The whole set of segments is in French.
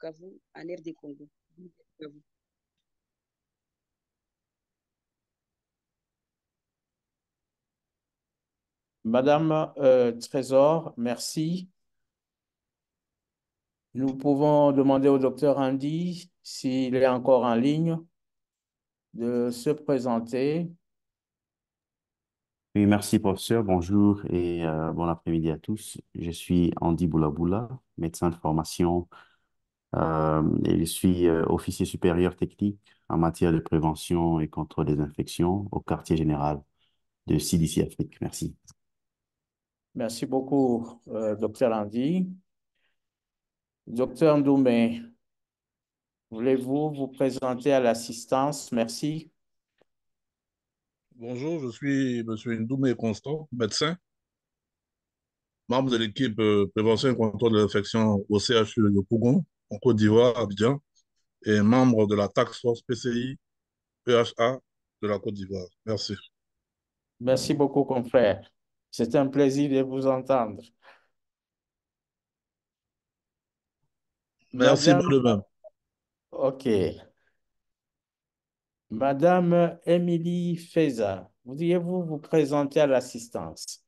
Bukavu, en RD Congo. Madame Trésor, merci. Nous pouvons demander au docteur Andy, s'il est encore en ligne, de se présenter. Oui, merci professeur, bonjour et bon après-midi à tous. Je suis Andy Boulaboula, médecin de formation et je suis officier supérieur technique en matière de prévention et contrôle des infections au quartier général de CDC Afrique. Merci. Merci beaucoup, docteur Andy. Docteur Ndoumé, voulez-vous vous présenter à l'assistance? Merci. Bonjour, je suis M. Ndoumé Constant, médecin, membre de l'équipe prévention et contrôle de l'infection au CHU de Pougon, en Côte d'Ivoire, Abidjan, et membre de la Task Force PCI EHA de la Côte d'Ivoire. Merci. Merci beaucoup, confrère. C'est un plaisir de vous entendre. Merci, Madame, moi de même. OK. Madame Émilie Feza, voudriez-vous vous présenter à l'assistance?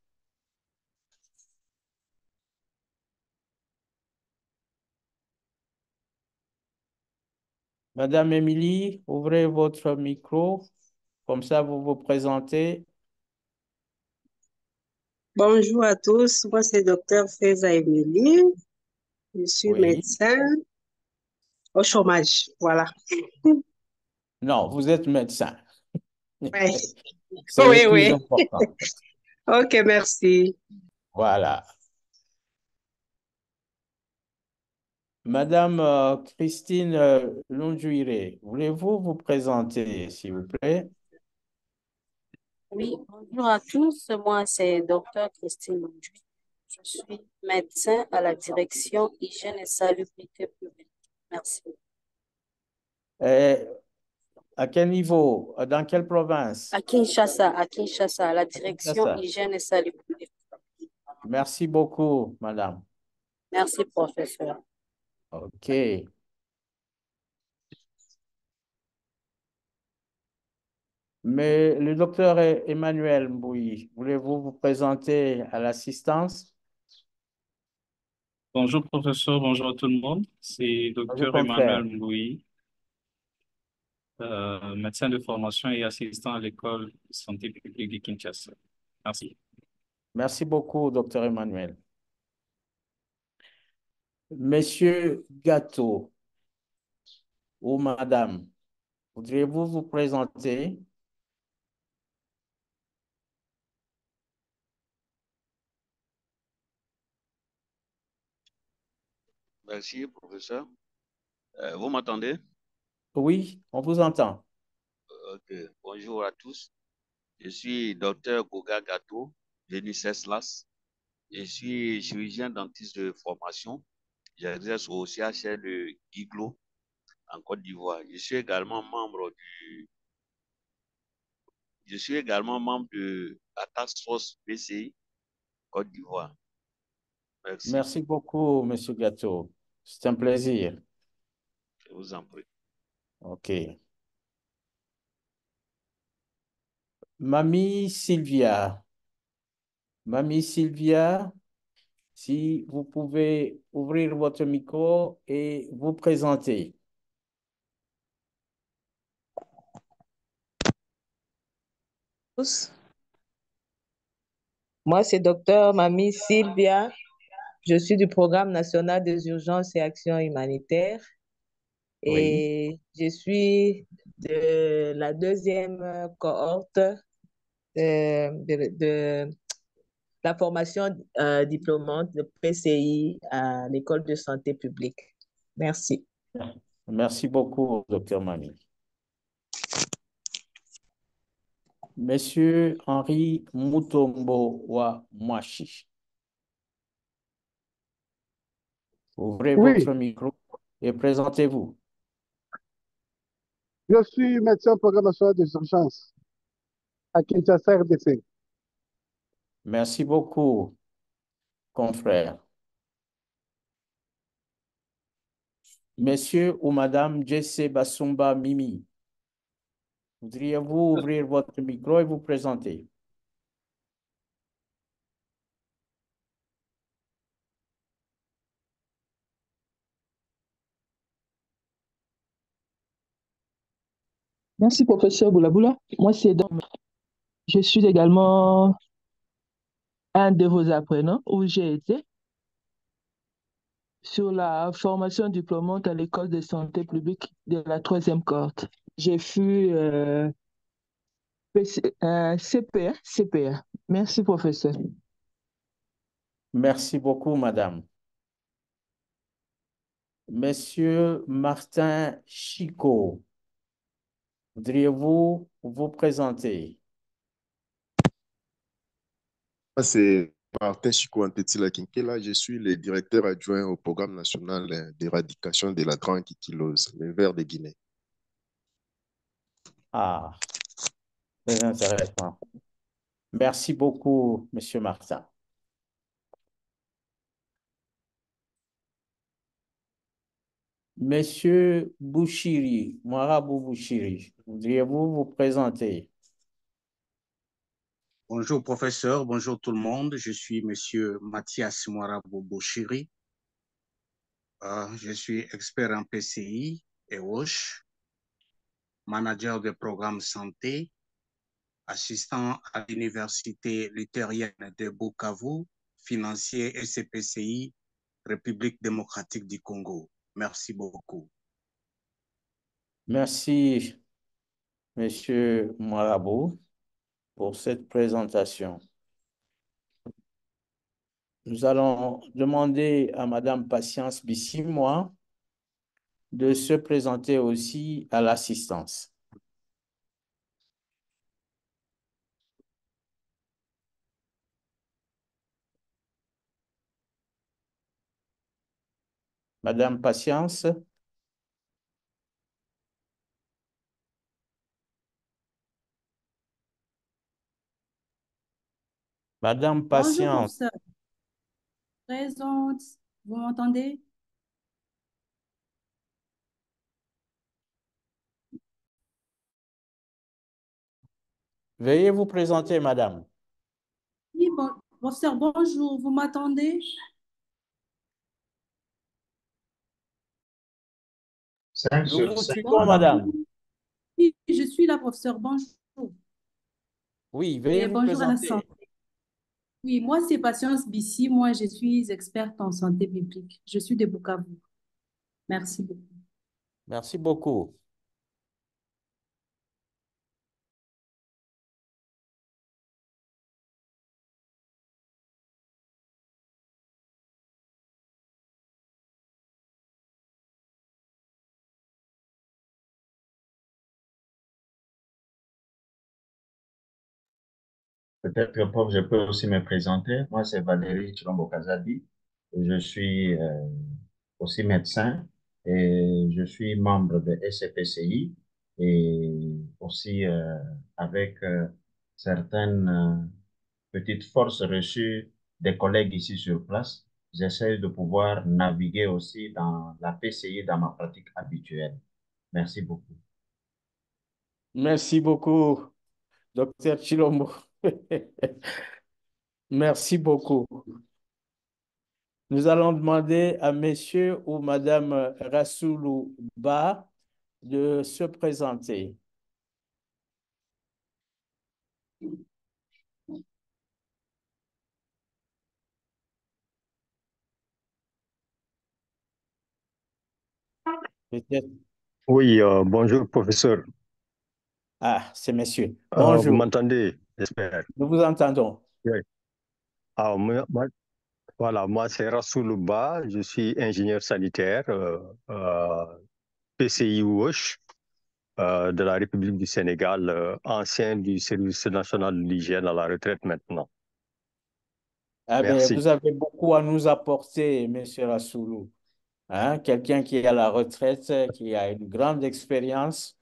Madame Émilie, ouvrez votre micro, comme ça vous vous présentez. Bonjour à tous, moi c'est Docteur Feza Emily. Je suis Oui. médecin au chômage. Voilà. Non, vous êtes médecin. Ouais. C'est le Oui, plus oui. important. Ok, merci. Voilà. Madame Christine Lonjuire, voulez-vous vous présenter, s'il vous plaît? Oui, bonjour à tous. Moi, c'est Docteur Christine Mondjuy. Je suis médecin à la direction hygiène et salubrité publique. Merci. Et à quel niveau? Dans quelle province? À Kinshasa, à la C'est direction ça. hygiène et salubrité. Merci beaucoup, madame. Merci, professeur. OK. Mais le docteur Emmanuel Mbouyi, voulez-vous vous présenter à l'assistance? Bonjour professeur, bonjour à tout le monde. C'est Bonjour, Dr Emmanuel confrère. Mbouyi, médecin de formation et assistant à l'école de santé publique de Kinshasa. Merci. Merci beaucoup, docteur Emmanuel. Monsieur Gâteau ou madame, voudriez-vous vous présenter? Merci, professeur. Vous m'entendez? Oui, on vous entend. Ok. Bonjour à tous. Je suis docteur Goga Gato, venu CESLAS. Je suis chirurgien dentiste de formation. J'exerce au CHR de Iglo, en Côte d'Ivoire. Je suis également membre de la Task Force PCI Côte d'Ivoire. Merci. Merci beaucoup, monsieur Gâteau. C'est un plaisir. Je vous en prie. OK. Mamie Sylvia. Mamie Sylvia, si vous pouvez ouvrir votre micro et vous présenter. Moi, c'est docteur Mamie Sylvia. Je suis du programme national des urgences et actions humanitaires Oui. et je suis de la deuxième cohorte de la formation diplômante de PCI à l'École de santé publique. Merci. Merci beaucoup, docteur Mamie. Monsieur Henri Mutombo wa Mwashi. Ouvrez Oui, votre micro et présentez-vous. je suis médecin programmation des urgences à Kinshasa RDC. Merci beaucoup, confrère. Monsieur ou Madame Jesse Basumba Mimi, voudriez-vous ouvrir votre micro et vous présenter? Merci, professeur Boulaboula. Moi, c'est Dom. Je suis également un de vos apprenants où j'ai été sur la formation diplômante à l'école de santé publique de la 3e cohorte. J'ai fait CPA, CPA. Merci, professeur. Merci beaucoup, Madame. Monsieur Martin Chico, voudriez-vous vous présenter? Moi, c'est Martin Chico Antetila Kinkela. Je suis le directeur adjoint au programme national d'éradication de la drépanocytose, le ver de Guinée. Ah, très intéressant. Merci beaucoup, Monsieur Martin. Monsieur Bouchiri, Moirabou Bouchiri, voudriez-vous vous présenter? Bonjour professeur, bonjour tout le monde. Je suis monsieur Mathias Moirabou Bouchiri. Je suis expert en PCI et WASH, manager de programme santé, assistant à l'université luthérienne de Bukavu, financier SCPCI, République démocratique du Congo. Merci beaucoup. Merci, Monsieur Moirabou, pour cette présentation. Nous allons demander à Madame Patience Bissimois de se présenter aussi à l'assistance. Madame Patience. Madame Bonjour, Patience. professeur. Présente. Vous m'entendez? Veuillez vous présenter, Madame. Oui, bon, professeur, bonjour. Vous m'entendez? Nous vous suivons, Madame. Oui, je suis là, professeur. Bonjour. Oui, veuillez Et vous bonjour à la présenter. santé. Oui, moi, c'est Patience Bissi. Moi, je suis experte en santé publique. Je suis de Bukavu. Merci beaucoup. Merci beaucoup. Peut-être, prof, je peux aussi me présenter. Moi, c'est Valérie Chilombo-Kazadi. Je suis aussi médecin et je suis membre de SCPCI et aussi avec certaines petites forces reçues des collègues ici sur place. J'essaie de pouvoir naviguer aussi dans la PCI dans ma pratique habituelle. Merci beaucoup. Merci beaucoup, Docteur Chilombo. Merci beaucoup. Nous allons demander à Monsieur ou Madame Rassoulou Ba de se présenter. Peut-être. Oui, bonjour, professeur. Ah, c'est monsieur. Vous Bonjour. m'entendez, j'espère. Nous vous entendons. Oui. Voilà, moi, c'est Rassoul Ba. Je suis ingénieur sanitaire, PCI WASH, de la République du Sénégal, ancien du service national de l'hygiène à la retraite maintenant. Ah ben, Merci. vous avez beaucoup à nous apporter, monsieur Rassoulou. Hein? Quelqu'un qui est à la retraite, qui a une grande expérience.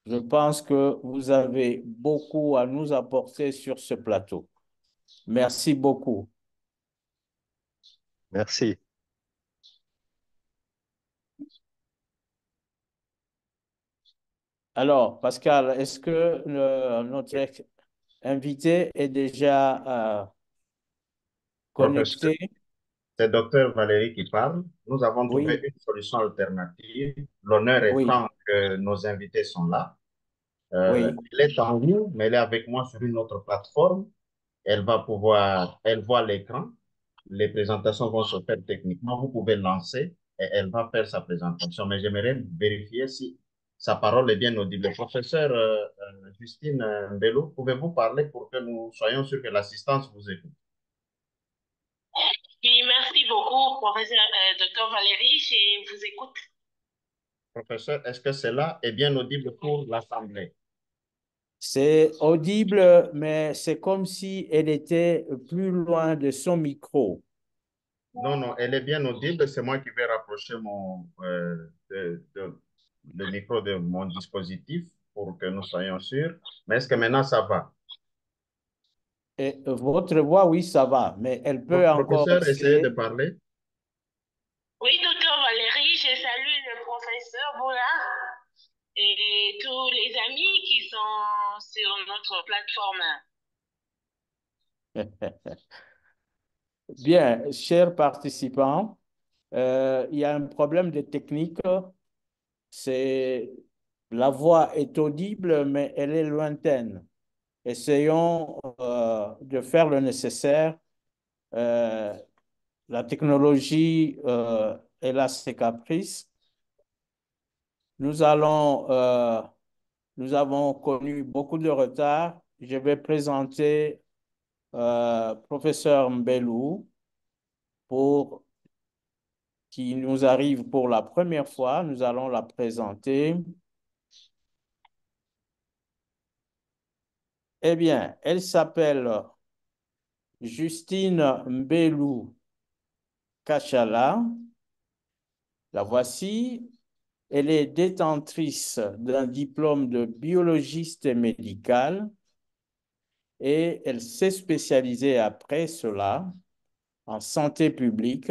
Je pense que vous avez beaucoup à nous apporter sur ce plateau. Merci beaucoup. Merci. Alors, Pascal, est-ce que notre invité est déjà Professeur, connecté? c'est docteur Valérie qui parle. Nous avons trouvé Oui, une solution alternative. L'honneur est oui, franc que nos invités sont là. oui. Elle est en ligne, mais elle est avec moi sur une autre plateforme. Elle voit l'écran. Les présentations vont se faire techniquement. Vous pouvez lancer et elle va faire sa présentation. Mais j'aimerais vérifier si sa parole est bien audible. Professeur Justine Mbello, pouvez-vous parler pour que nous soyons sûrs que l'assistance vous écoute? Oui, merci beaucoup, professeur Dr Valérie, je vous écoute. Professeur, est-ce que cela est bien audible pour l'Assemblée? C'est audible, mais c'est comme si elle était plus loin de son micro. Non, non, elle est bien audible. C'est moi qui vais rapprocher le micro de mon dispositif pour que nous soyons sûrs. Mais est-ce que maintenant ça va? Et votre voix, oui, ça va, mais elle peut encore Professeur, essayez de essayer. parler. Oui, docteur Valérie, je salue le professeur Boula et tous les amis qui sont sur notre plateforme. Bien, chers participants, il y a un problème de technique. La voix est audible, mais elle est lointaine. Essayons de faire le nécessaire. La technologie est là ses caprices. Nous avons connu beaucoup de retard. Je vais présenter professeur Mbelou qui nous arrive pour la première fois. Nous allons la présenter. Eh bien, elle s'appelle Justine Mbelou Kachala. La voici. Elle est détentrice d'un diplôme de biologiste médical et elle s'est spécialisée après cela en santé publique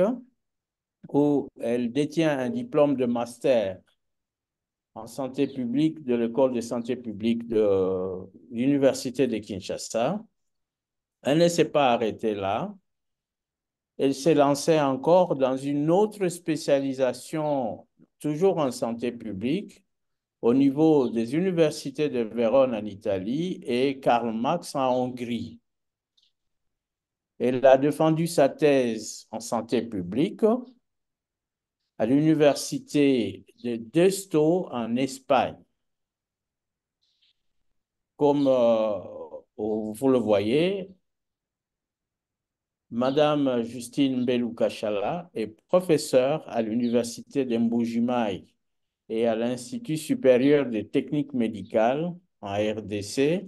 où elle détient un diplôme de master en santé publique de l'école de santé publique de l'Université de Kinshasa. Elle ne s'est pas arrêtée là. Elle s'est lancée encore dans une autre spécialisation, toujours en santé publique, au niveau des universités de Vérone en Italie et Karl Marx en Hongrie. Elle a défendu sa thèse en santé publique à l'université de Deusto en Espagne. Comme vous le voyez, Madame Justine Mbelou Kachala est professeure à l'université de Mbujimaï et à l'Institut supérieur des techniques médicales en RDC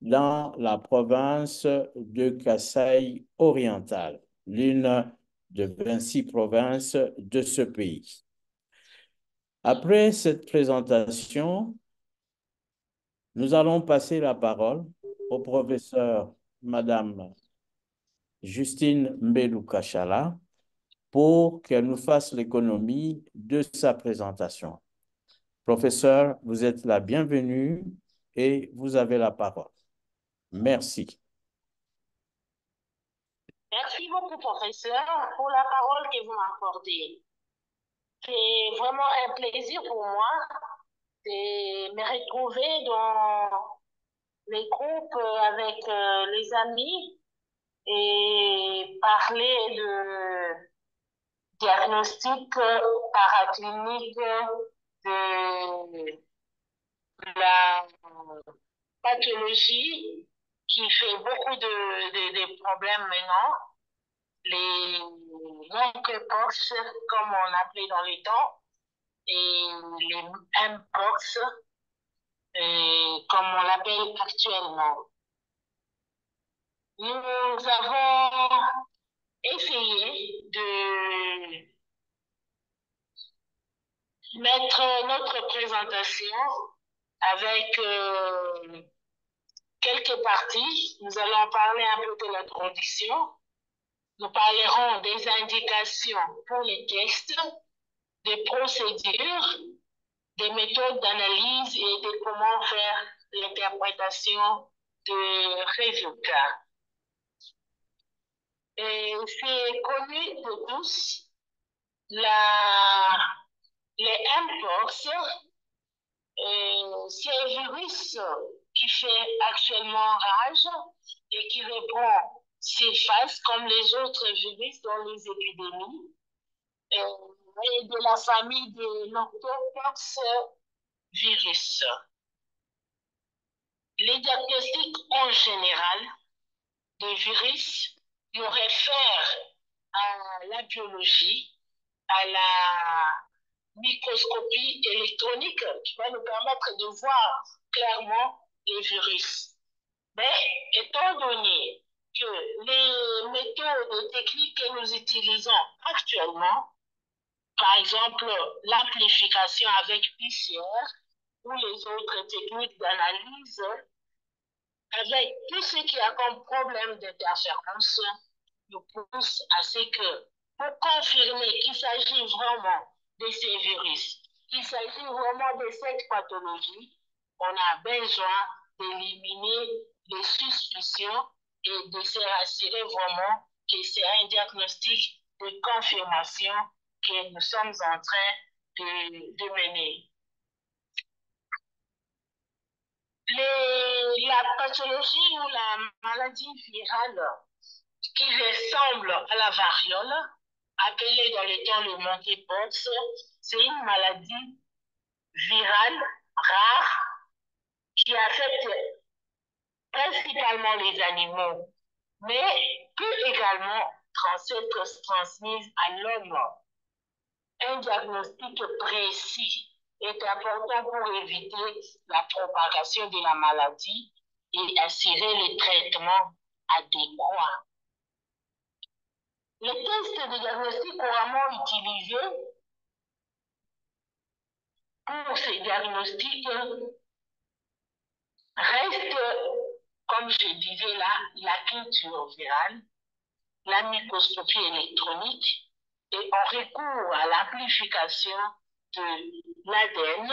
dans la province de Kasaï oriental, l'une de 26 provinces de ce pays. Après cette présentation, nous allons passer la parole au professeur Madame Justine Mbelou Kachala pour qu'elle nous fasse l'économie de sa présentation. Professeur, vous êtes la bienvenue et vous avez la parole. Merci. Merci beaucoup, professeur, pour la parole que vous m'accordez. C'est vraiment un plaisir pour moi de me retrouver dans les groupes avec les amis et parler de diagnostic paraclinique de la pathologie qui fait beaucoup de problèmes maintenant, les monkeypox, comme on l'appelait dans les temps, et les mpox, comme on l'appelle actuellement. Nous avons essayé de mettre notre présentation avec quelques parties. Nous allons parler un peu de l'introduction. Nous parlerons des indications pour les tests, des procédures, des méthodes d'analyse et de comment faire l'interprétation des résultats. Et c'est connu de tous, les mpox, c'est un virus qui fait actuellement rage et qui répond s'efface comme les autres virus dans les épidémies et de la famille des normopox virus. Les diagnostics en général des virus nous réfèrent à la biologie, à la microscopie électronique qui va nous permettre de voir clairement les virus. Mais étant donné que les méthodes et techniques que nous utilisons actuellement, par exemple l'amplification avec PCR ou les autres techniques d'analyse, avec tout ce qu'il y a comme problème d'interférence, nous pousse à ce que, pour confirmer qu'il s'agit vraiment de ces virus, qu'il s'agit vraiment de cette pathologie, on a besoin d'éliminer les suspicions et de se rassurer vraiment que c'est un diagnostic de confirmation que nous sommes en train de mener. La pathologie ou la maladie virale qui ressemble à la variole, appelée dans le temps le monkeypox, c'est une maladie virale rare qui affecte principalement les animaux, mais peut également être transmise à l'homme. Un diagnostic précis est important pour éviter la propagation de la maladie et assurer le traitement adéquat. Les tests de diagnostic couramment utilisés pour ces diagnostics restent, comme je disais là, la culture virale, la microscopie électronique, et on recourt à l'amplification de l'ADN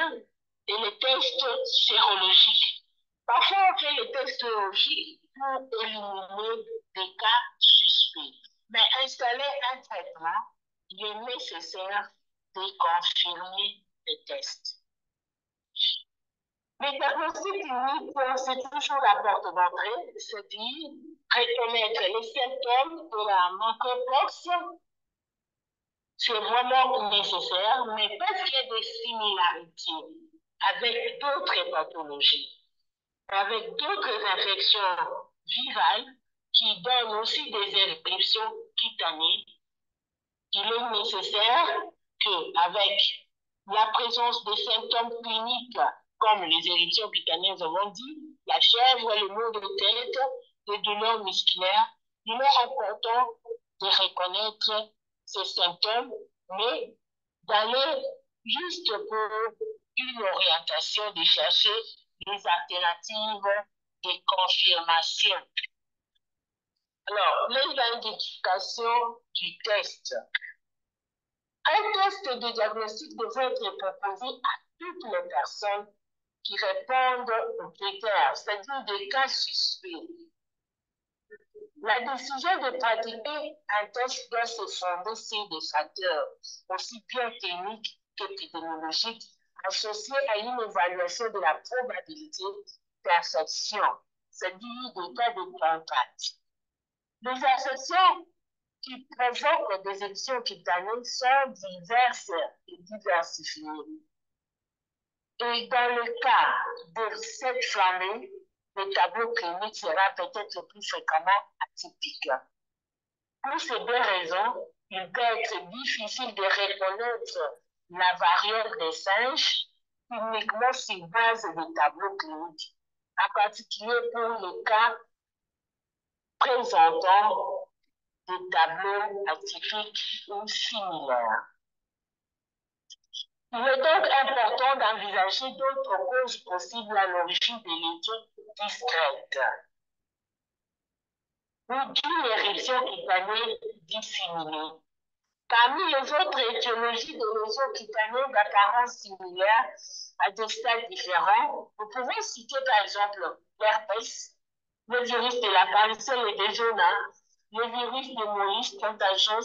et les tests sérologiques. Parfois, on fait les tests sérologiques pour éliminer des cas suspects. Mais installer un traitement, il est nécessaire de confirmer les tests. Les diagnostics cliniques, c'est toujours la porte d'entrée, c'est-à-dire reconnaître les symptômes de la monkeypox. C'est vraiment nécessaire, mais parce qu'il y a des similarités avec d'autres pathologies, avec d'autres infections virales qui donnent aussi des éruptions cutanées, il est nécessaire qu'avec la présence des symptômes cliniques comme les éruptions cutanées, nous avons dit, la fièvre, le maux de tête, les douleurs musculaires, il est important de reconnaître ces symptômes, mais d'aller juste pour une orientation, de chercher des alternatives de confirmation. Alors, l'identification du test. Un test de diagnostic devrait être proposé à toutes les personnes qui répondent aux critères, c'est-à-dire des cas suspects. La décision de pratiquer un test doit se fonder sur des facteurs aussi bien techniques qu'épidémiologiques associés à une évaluation de la probabilité d'infection, c'est-à-dire des cas de contact. Les infections qui provoquent des infections cutanées sont diverses et diversifiées. Et dans le cas de cette famille, le tableau clinique sera peut-être plus fréquemment atypique. Pour ces deux raisons, il peut être difficile de reconnaître la variole des singes uniquement sur base des tableaux cliniques, en particulier pour les cas présentant des tableaux atypiques ou similaires. Il est donc important d'envisager d'autres causes possibles à l'origine de l'étude discrète ou d'une éruption cutanée disséminée. Parmi les autres étiologies de lésions cutanées d'apparence similaire à des stades différents, nous pouvons citer par exemple l'herpès, le virus de la varicelle et des jaunes, le virus de Moïse contagieux,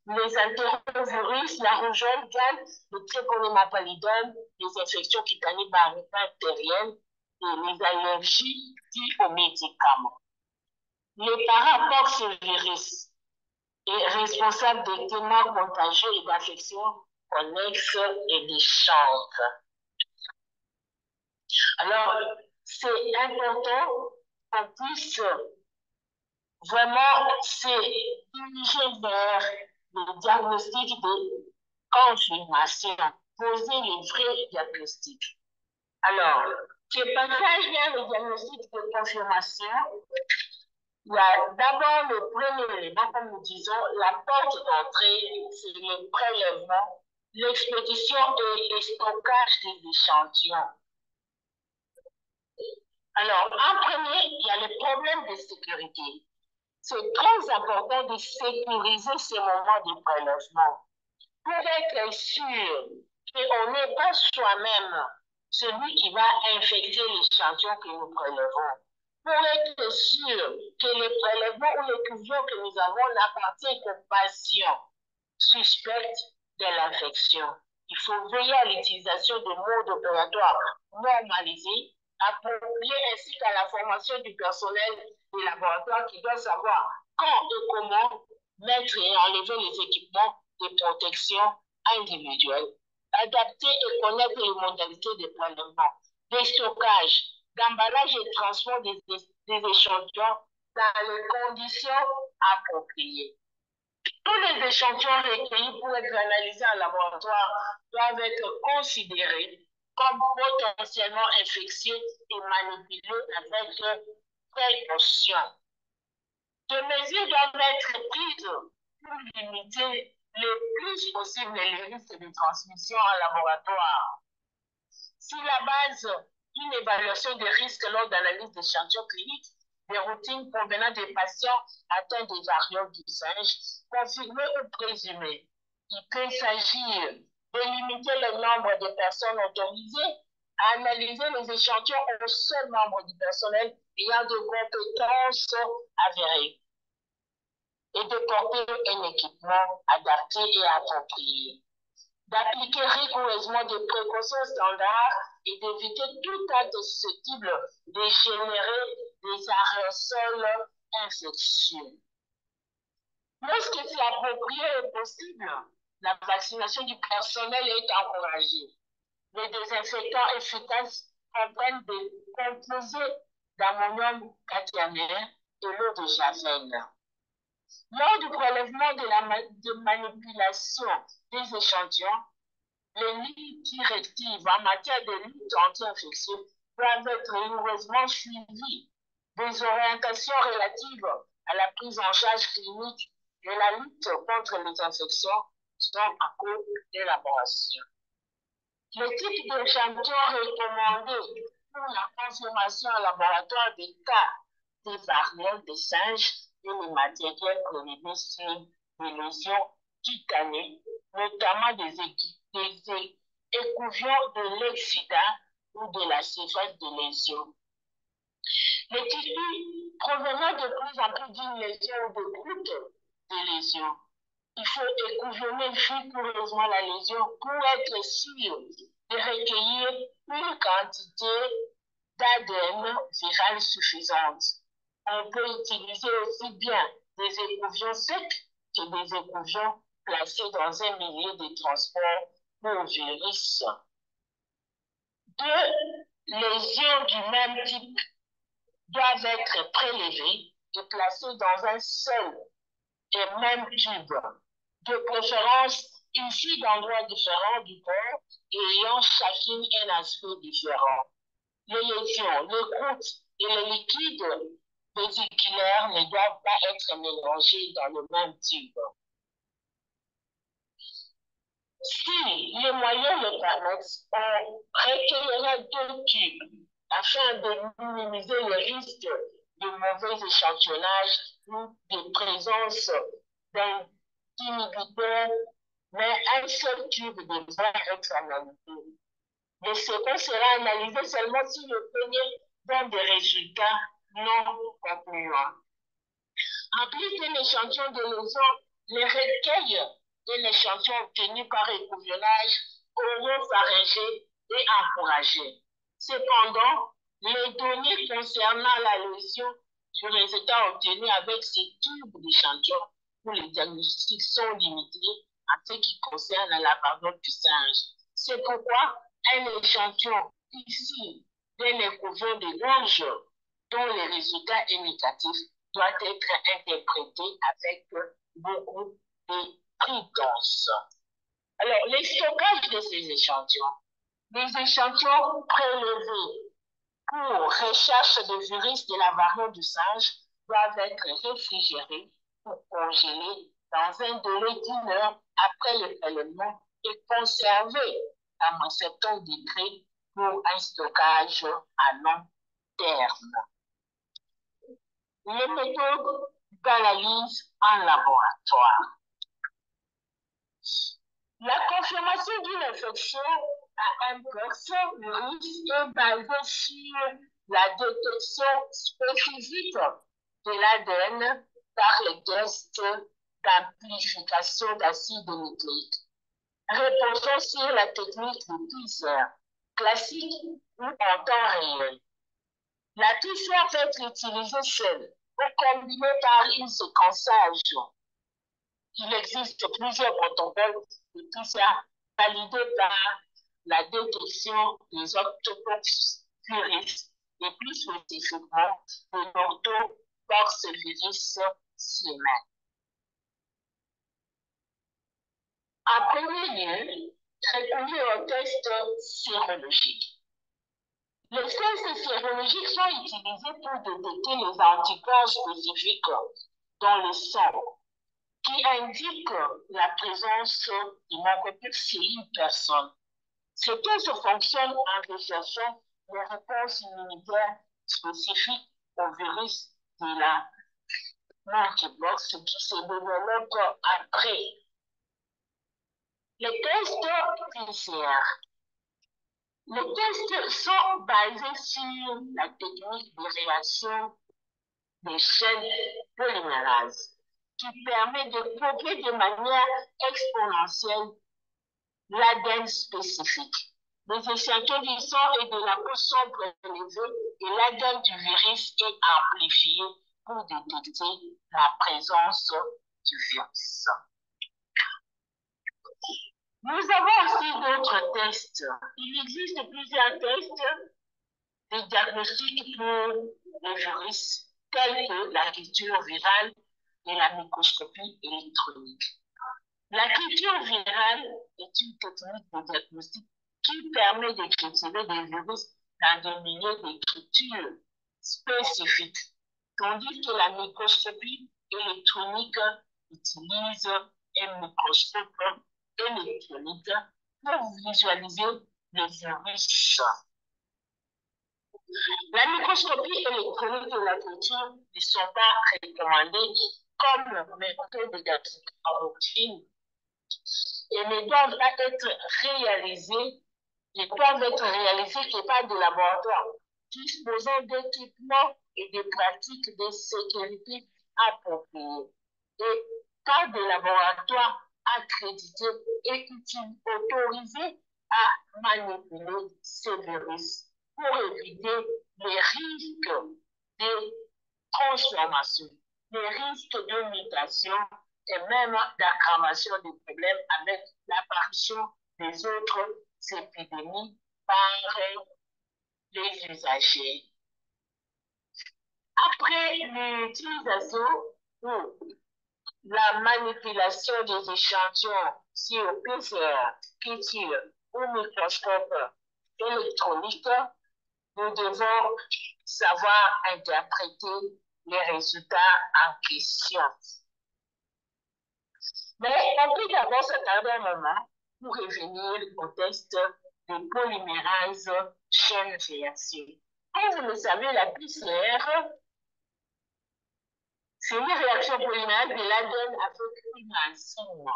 les entérovirus, la rougeole, gale, le trichomonas pallidum, les infections cutanées bactériennes et les allergies dues aux médicaments. Le parapoxvirus est responsable d'eczéma contagieux et d'infections connexes et des chancres. Alors, c'est important qu'on puisse vraiment se diriger vers le diagnostic de confirmation, poser les vrais diagnostics. Alors, ce passage vers le diagnostic de confirmation, il y a d'abord le premier élément, comme nous disons, la porte d'entrée, c'est le prélèvement, l'expédition et le stockage des échantillons. Alors, en premier, il y a le problème de sécurité. C'est très important de sécuriser ces moments de prélèvement pour être sûr qu'on n'est pas soi-même celui qui va infecter l'échantillon que nous prélevons. Pour être sûr que le prélèvement ou l'échantillon que nous avons n'appartient qu'aux patients suspects de l'infection. Il faut veiller à l'utilisation de modes opératoires normalisés, appropriés, ainsi qu'à la formation du personnel des laboratoires qui doit savoir quand et comment mettre et enlever les équipements de protection individuelle, adapter et connaître les modalités de prélèvement, de stockage, d'emballage et de transport des échantillons dans les conditions appropriées. Tous les échantillons recueillis pour être analysés en laboratoire doivent être considérés comme potentiellement infectieux et manipulés avec précaution. Des mesures doivent être prises pour limiter le plus possible les risques de transmission en laboratoire. Sur la base d'une évaluation des risques lors d'analyse d'échantillons cliniques, des routines provenant des patients atteints des variants du singe, confirmés ou présumés, il peut s'agir de limiter le nombre de personnes autorisées à analyser les échantillons aux seuls membres du personnel ayant de compétences avérées et de porter un équipement adapté et approprié, d'appliquer rigoureusement des précautions standards et d'éviter tout acte susceptible de générer des aérosols infectieux. Lorsque c'est approprié et possible, la vaccination du personnel est encouragée. Les désinfectants efficaces comprennent des composés d'ammonium quaternaire et l'eau de javel. Lors du prélèvement de manipulation des échantillons, les lignes directives en matière de lutte anti-infectieuse doivent être rigoureusement suivies. Des orientations relatives à la prise en charge clinique et la lutte contre les infections sont à cours d'élaboration. Le type d'échantillon recommandé pour la confirmation en laboratoire des cas des variants des singes et les matériels prélevés sur des lésions cutanées, notamment des échouillons de l'exsida ou de la surface de lésion. Les tissus provenant de plus en plus d'une lésion ou de groupes de lésions. Il faut écouvionner rigoureusement la lésion pour être sûr de recueillir une quantité d'ADN viral suffisante. On peut utiliser aussi bien des échouillons secs que des échouillons placés dans un milieu de transport pour virus. Deux lésions du même type doivent être prélevées et placées dans un seul et même tube, de préférence issus d'endroits différents du corps et ayant chacune un aspect différent. Les lésions, les croûtes et les liquides vésiculaires ne doivent pas être mélangés dans le même tube. Si les moyens le permettent, on recueillera deux tubes afin de minimiser le risque de mauvais échantillonnage ou de présence d'un inhibiteur, mais un seul tube devra être analysé. Le second sera analysé seulement si le premier donne des résultats non concluants. En plus d'un échantillon de lésion, les recueils d'un échantillon obtenu par écouvillonnage oropharyngé et encouragé. Cependant, les données concernant la lésion du résultat obtenu avec ces tubes d'échantillon pour les diagnostics sont limitées en ce qui concerne la parole du singe. C'est pourquoi un échantillon ici d'un écouvillon de gorge dont le résultat est négatif doit être interprété avec beaucoup de prudence. Alors, les stockages de ces échantillons. Les échantillons prélevés pour recherche de virus de la variole du singe doivent être réfrigérés ou congelés dans un délai d'1 heure après le prélèvement et conservés à moins 70 degrés pour un stockage à long terme. Les méthodes d'analyse en laboratoire. La confirmation d'une infection à un virus est basée sur la détection spécifique de l'ADN par les tests d'amplification d'acide nucléique. Reposons sur la technique de PCR classique ou en temps réel. La PCR peut être utilisée seule ou combinée par un séquençage. Il existe plusieurs protocoles de PCR validés par la détection des octopox virus et plus spécifiquement de l'orthopox virus CMR. En premier lieu, recourir aux tests sérologiques. Les tests sérologiques sont utilisés pour détecter les anticorps spécifiques dans le sang qui indiquent la présence du mucopox chez une personne. Ces tests fonctionnent en recherchant les réponses immunitaires spécifiques au virus de la monkeypox qui se développe après. Les tests PCR. Les tests sont basés sur la technique de réaction des chaînes polymérase qui permet de copier de manière exponentielle l'ADN spécifique. Les échantillons du sang et de la peau sont prélevés et l'ADN du virus est amplifié pour détecter la présence du virus. Nous avons aussi d'autres tests. Il existe plusieurs tests de diagnostic pour les virus, tels que la culture virale et la microscopie électronique. La culture virale est une technique de diagnostic qui permet de cultiver des virus dans des milieux d'écriture spécifiques, tandis que la microscopie électronique utilise un microscope électronique pour visualiser les virus. La microscopie électronique et la culture ne sont pas recommandées comme méthode de diagnostic en routine et ne doivent pas être réalisées, que par des laboratoires disposant d'équipements et de pratiques de sécurité appropriées et par des laboratoires accrédités et autorisés à manipuler ces virus pour éviter les risques de transformation, les risques de mutation et même d'aggravation des problèmes avec l'apparition des autres épidémies par les usagers. Après l'utilisation ou la manipulation des échantillons sur PCR, culture ou microscope électronique, nous devons savoir interpréter les résultats en question. Mais on peut d'abord s'attarder un moment pour revenir au test de polymérase chaîne réaction. Comme vous le savez, la PCR C'est une réaction polymérase de l'ADN avec une enzyme,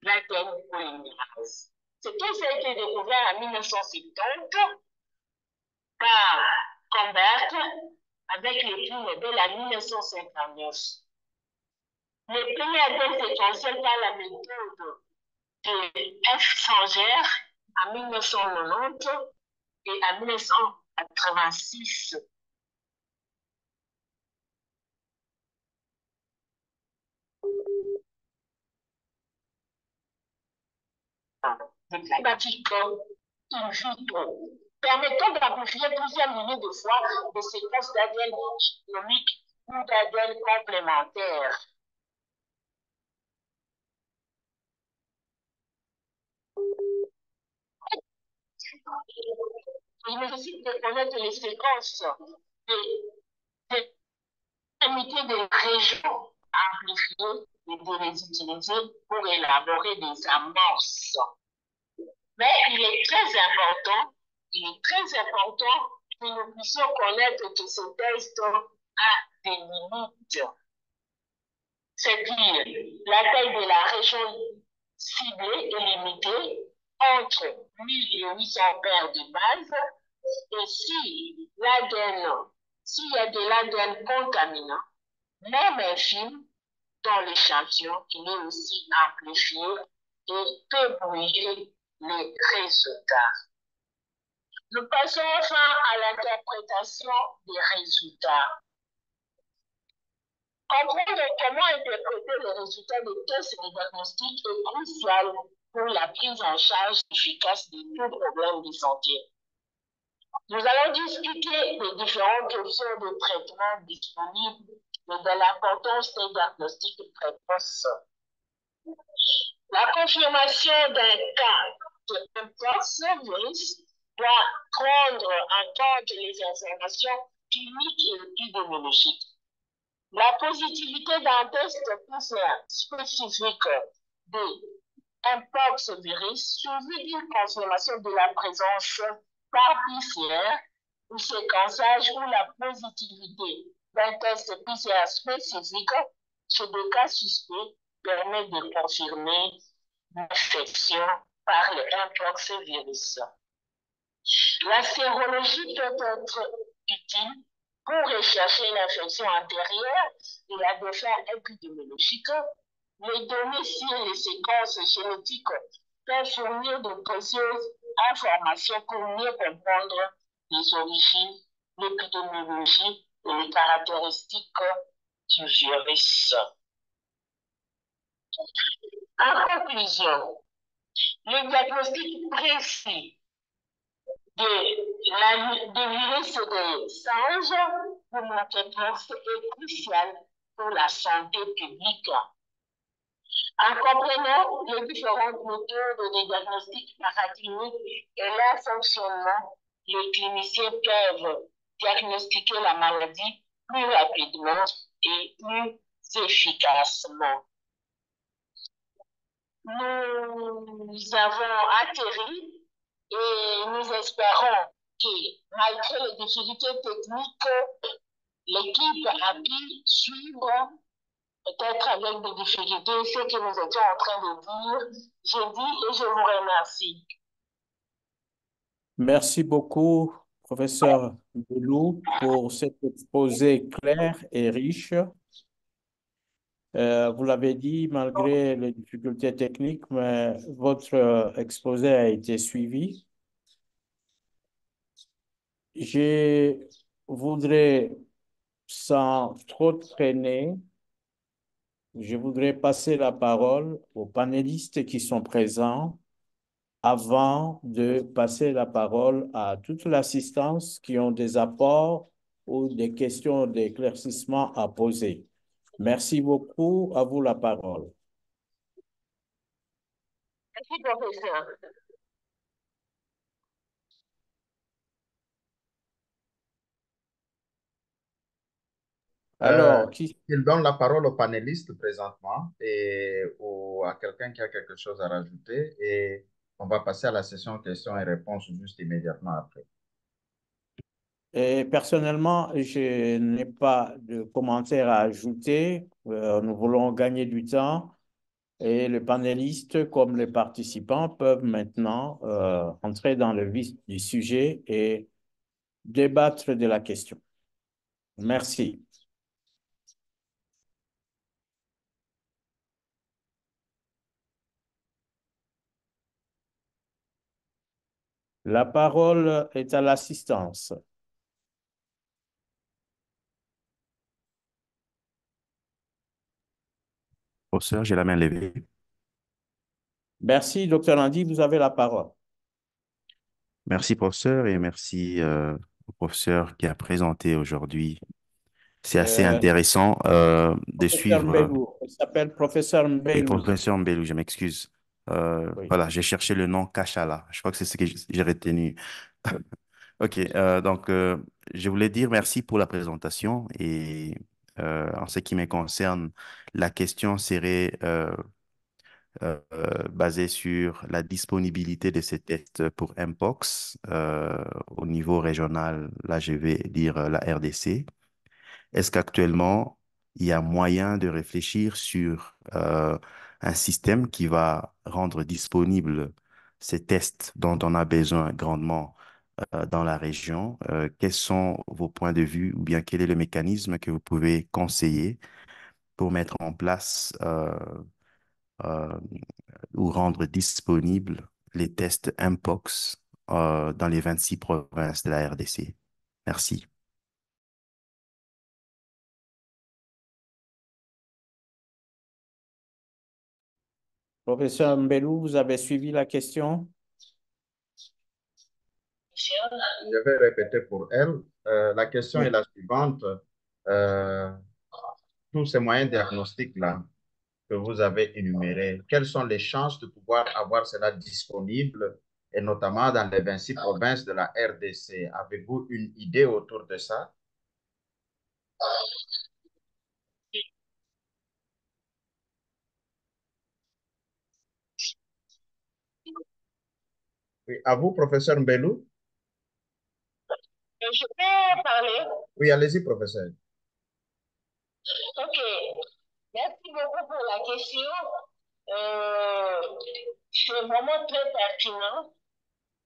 l'ADN polymérase. Ce test a été découvert en 1970 par Combert avec les prix Nobel en 1959. Le premier ADN séquentiel par la méthode de F. Sanger en 1990 et en 1986. Des problématiques in vitro permettant d'amplifier plusieurs milliers de fois des séquences d'ADN génomiques ou d'ADN complémentaires. Il nécessite de connaître les séquences des unités de régions amplifiées et de les utiliser pour élaborer des amorces. Mais il est très important que nous puissions connaître que ce test a des limites. C'est-à-dire, la taille de la région ciblée est limitée entre 1000 et 800 paires de bases. Et si s'il y a de l'ADN contaminant, même infime, dans l'échantillon, il est aussi amplifié et peut brouiller les résultats. Nous passons enfin à l'interprétation des résultats. Comprendre comment interpréter les résultats des tests de diagnostic est crucial pour la prise en charge efficace de tout problème de santé. Nous allons discuter des différentes options de traitement disponibles et de l'importance des diagnostics précoces. La confirmation d'un cas de mpox virus doit prendre en compte les informations cliniques et épidémiologiques. La positivité d'un test PCR spécifique de mpox virus suivi d'une confirmation de la présence par PCR ou séquençage ou la positivité d'un test PCR spécifique chez des cas suspects permet de confirmer l'infection par le mpox virus. La sérologie peut être utile pour rechercher l'infection antérieure et la défense épidémiologique. Les données sur les séquences génétiques peuvent fournir de précieuses informations pour mieux comprendre les origines, l'épidémiologie et les caractéristiques du virus. En conclusion, le diagnostic précis de virus de singe pour monkeypox est crucial pour la santé publique. En comprenant les différentes méthodes de diagnostic paraclinique et leur fonctionnement, les cliniciens peuvent diagnostiquer la maladie plus rapidement et plus efficacement. Nous avons atterri et nous espérons que malgré les difficultés techniques, l'équipe a pu suivre, peut-être avec des difficultés, ce que nous étions en train de dire. Je dis et je vous remercie. Merci beaucoup, professeur Belou, pour cet exposé clair et riche. Vous l'avez dit, malgré les difficultés techniques, mais votre exposé a été suivi. Je voudrais, sans trop traîner, je voudrais passer la parole aux panélistes qui sont présents avant de passer la parole à toute l'assistance qui ont des apports ou des questions d'éclaircissement à poser. Merci beaucoup. À vous la parole. Merci, professeur. Alors, qui... Il donne la parole aux panélistes présentement et à quelqu'un qui a quelque chose à rajouter et on va passer à la session questions et réponses juste immédiatement après. Et personnellement, je n'ai pas de commentaires à ajouter. Nous voulons gagner du temps et les panélistes comme les participants peuvent maintenant entrer dans le vif du sujet et débattre de la question. Merci. La parole est à l'assistance. Professeur, j'ai la main levée. Merci, docteur Andy, vous avez la parole. Merci, professeur, et merci au professeur qui a présenté aujourd'hui. C'est assez intéressant de Professeur suivre. Mbelou, il s'appelle professeur Oui, Mbelou. professeur Mbelou, je m'excuse. Oui. Voilà, j'ai cherché le nom Kachala. Je crois que c'est ce que j'ai retenu. OK, donc je voulais dire merci pour la présentation et en ce qui me concerne, la question serait basée sur la disponibilité de ces tests pour Mpox au niveau régional. Là, je vais dire la RDC. Est-ce qu'actuellement, il y a moyen de réfléchir sur un système qui va rendre disponible ces tests dont on a besoin grandement dans la région? Quels sont vos points de vue ou bien quel est le mécanisme que vous pouvez conseiller pour mettre en place euh, ou rendre disponibles les tests Mpox dans les 26 provinces de la RDC? Merci. Professeur Mbelou, vous avez suivi la question? Je vais répéter pour elle. La question est la suivante. Euh, Tous ces moyens diagnostiques-là que vous avez énumérés, quelles sont les chances de pouvoir avoir cela disponible, et notamment dans les 26 provinces de la RDC? Avez-vous une idée autour de ça? Oui, à vous, professeur Mbelou. Je peux parler? Oui, allez-y, professeur. Ok, merci beaucoup pour la question. C'est vraiment très pertinent.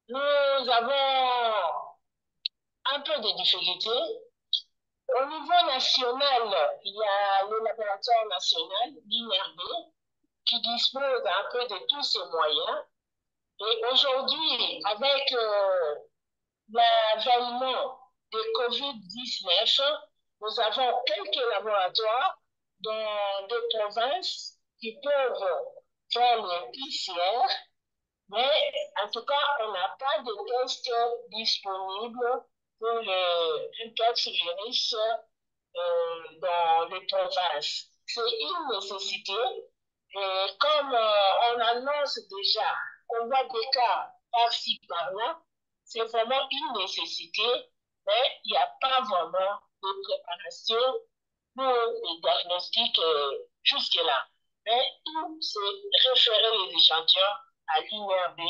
Nous avons un peu de difficultés. Au niveau national, il y a le laboratoire national, l'INRB, qui dispose un peu de tous ces moyens. Et aujourd'hui, avec l'avènement de COVID-19, nous avons quelques laboratoires dans des provinces qui peuvent faire le PCR, mais en tout cas, on n'a pas de test disponible pour le mpox virus dans les provinces. C'est une nécessité. Et comme on annonce déjà qu'on voit des cas par-ci, par-là, c'est vraiment une nécessité, mais il n'y a pas vraiment de préparation pour le diagnostic jusque-là. Mais tout, c'est référer les échantillons à l'INRB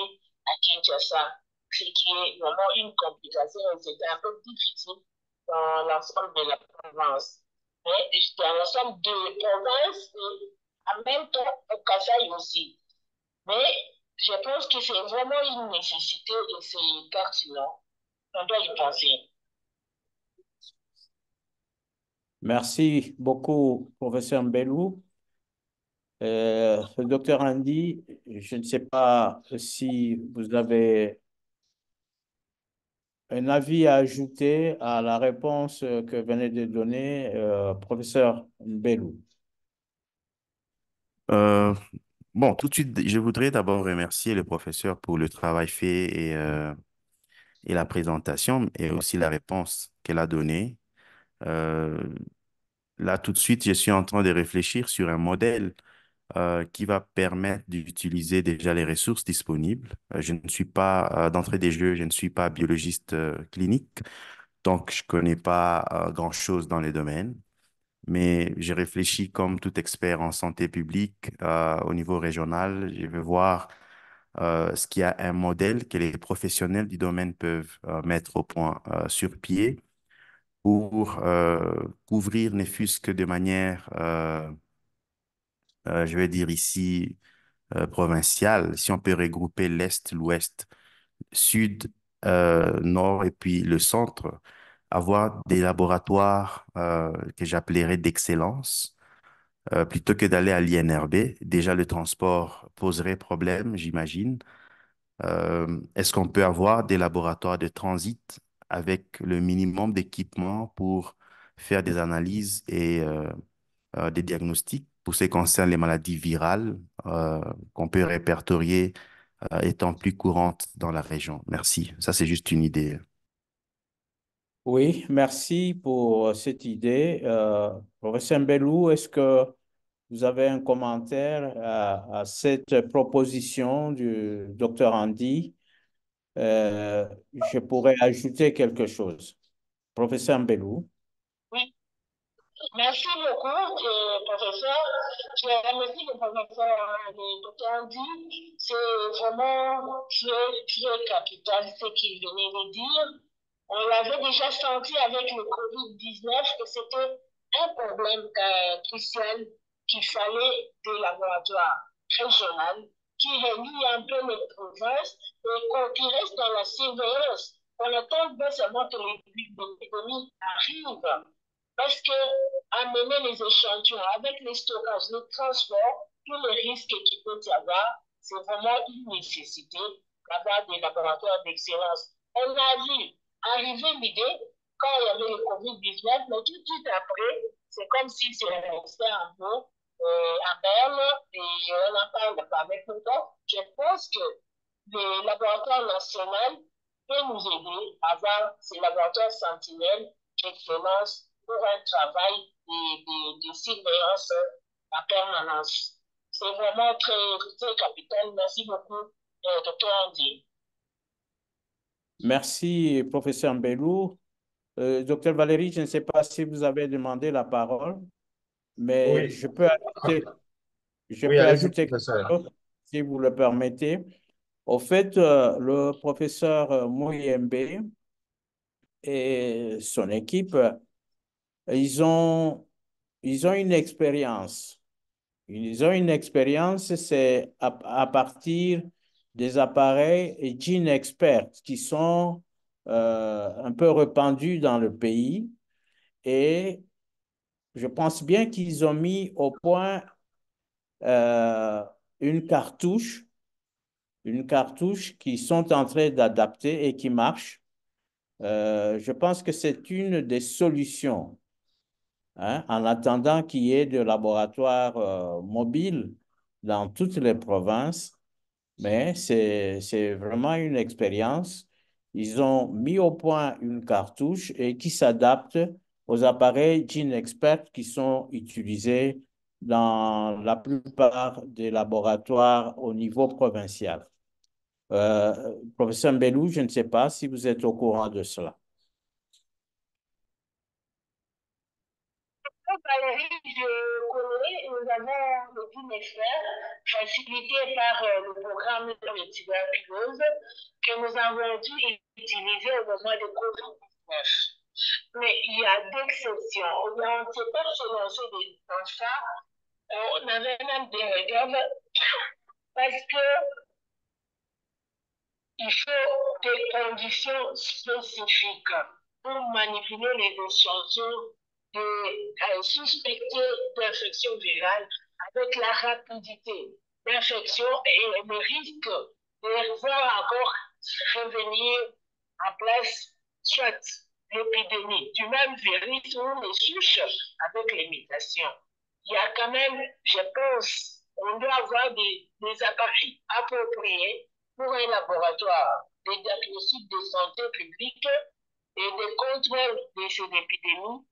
à Kinshasa, ce qui est vraiment une complication et c'est un peu difficile dans l'ensemble de la province. Mais dans l'ensemble de provinces et en même temps au Kasaï aussi. Mais je pense que c'est vraiment une nécessité et c'est pertinent. On doit y penser. Merci beaucoup, professeur Mbelou. Docteur Andy, je ne sais pas si vous avez un avis à ajouter à la réponse que venait de donner professeur Mbelou. Bon, tout de suite, je voudrais d'abord remercier le professeur pour le travail fait et la présentation et aussi la réponse qu'elle a donnée. Euh, Là, tout de suite, je suis en train de réfléchir sur un modèle qui va permettre d'utiliser déjà les ressources disponibles. Je ne suis pas, d'entrée des jeux, je ne suis pas biologiste clinique, donc je connais pas grand-chose dans les domaines. Mais j'ai réfléchi comme tout expert en santé publique au niveau régional. Je vais voir ce qu'il y a un modèle que les professionnels du domaine peuvent mettre au point sur pied pour couvrir ne fût-ce que de manière, je vais dire ici, provinciale, si on peut regrouper l'Est, l'Ouest, Sud, Nord et puis le centre, avoir des laboratoires que j'appellerais d'excellence, plutôt que d'aller à l'INRB. Déjà, le transport poserait problème, j'imagine. Est-ce qu'on peut avoir des laboratoires de transit avec le minimum d'équipement pour faire des analyses et des diagnostics pour ce qui concerne les maladies virales qu'on peut répertorier étant plus courantes dans la région? Merci. Ça, c'est juste une idée. Oui, merci pour cette idée. Professeur Mbelou, est-ce que vous avez un commentaire à cette proposition du docteur Andy? Je pourrais ajouter quelque chose. Professeur Mbelou. Oui, merci beaucoup, professeur. Je remercie le professeur, le docteur Andy. C'est vraiment très capital ce qu'il venait de dire. On l'avait déjà senti avec le COVID-19 que c'était un problème crucial qu'il fallait des laboratoires régionaux qui relient un peu les provinces et qui restent dans la surveillance. On attend bien seulement que l'épidémie arrive parce que amener les échantillons avec les stockages, le transport, tous les risques qu'il peut y avoir, c'est vraiment une nécessité d'avoir des laboratoires d'excellence. On a vu arriver l'idée quand il y avait le COVID-19, mais tout de suite après, c'est comme si c'est resté un peu à berne et on n'en parle pas. Mais pourtant, je pense que les laboratoires nationaux peuvent nous aider à avoir ces laboratoires sentinelles d'excellence pour un travail de surveillance en permanence. C'est vraiment très capital. Merci beaucoup, docteur Andy. Merci, professeur Mbelou. Docteur Valérie, je ne sais pas si vous avez demandé la parole, mais Oui. je peux ajouter, Oui, allez-y, quelque professeur. chose, si vous le permettez. Au fait, le professeur Mouyembe et son équipe, ils ont, ils ont une expérience. Ils ont une expérience, c'est à partir des appareils Gene Expert qui sont un peu répandus dans le pays. Et je pense bien qu'ils ont mis au point euh, une cartouche, une cartouche qui sont en train d'adapter et qui marche. Je pense que c'est une des solutions, hein, en attendant qu'il y ait des laboratoires mobiles dans toutes les provinces. Mais c'est vraiment une expérience. Ils ont mis au point une cartouche et qui s'adapte aux appareils Gene Expert qui sont utilisés dans la plupart des laboratoires au niveau provincial. Professeur Mbelou, je ne sais pas si vous êtes au courant de cela. Valérie, je connais, nous avons le Gene Expert facilité par le programme de tuberculose que nous avons dû utiliser au moment de COVID-19. Mais il y a d'exceptions. On ne s'est pas se lancer dans ça. On avait même des réserves parce que il faut des conditions spécifiques pour manipuler les échantillons de suspectés d'infection virale avec la rapidité d'infection et le risque de voir encore revenir en place soit l'épidémie du même virus ou les souches avec les mutations. Il y a quand même, je pense, on doit avoir des appareils appropriés pour un laboratoire de diagnostic de santé publique et de contrôle de ces épidémies.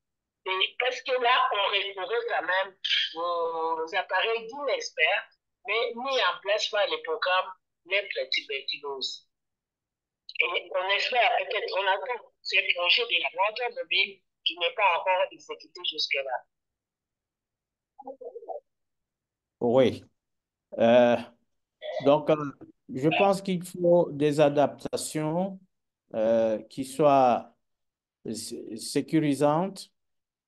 Et parce que là, on recourait quand même aux appareils d'inexperts, mais mis en place par les programmes tuberculose. Et on espère peut-être, on attend ce projet de laboratoire mobile qui n'est pas encore exécuté jusque-là. Oui. Donc, je pense qu'il faut des adaptations qui soient sécurisante,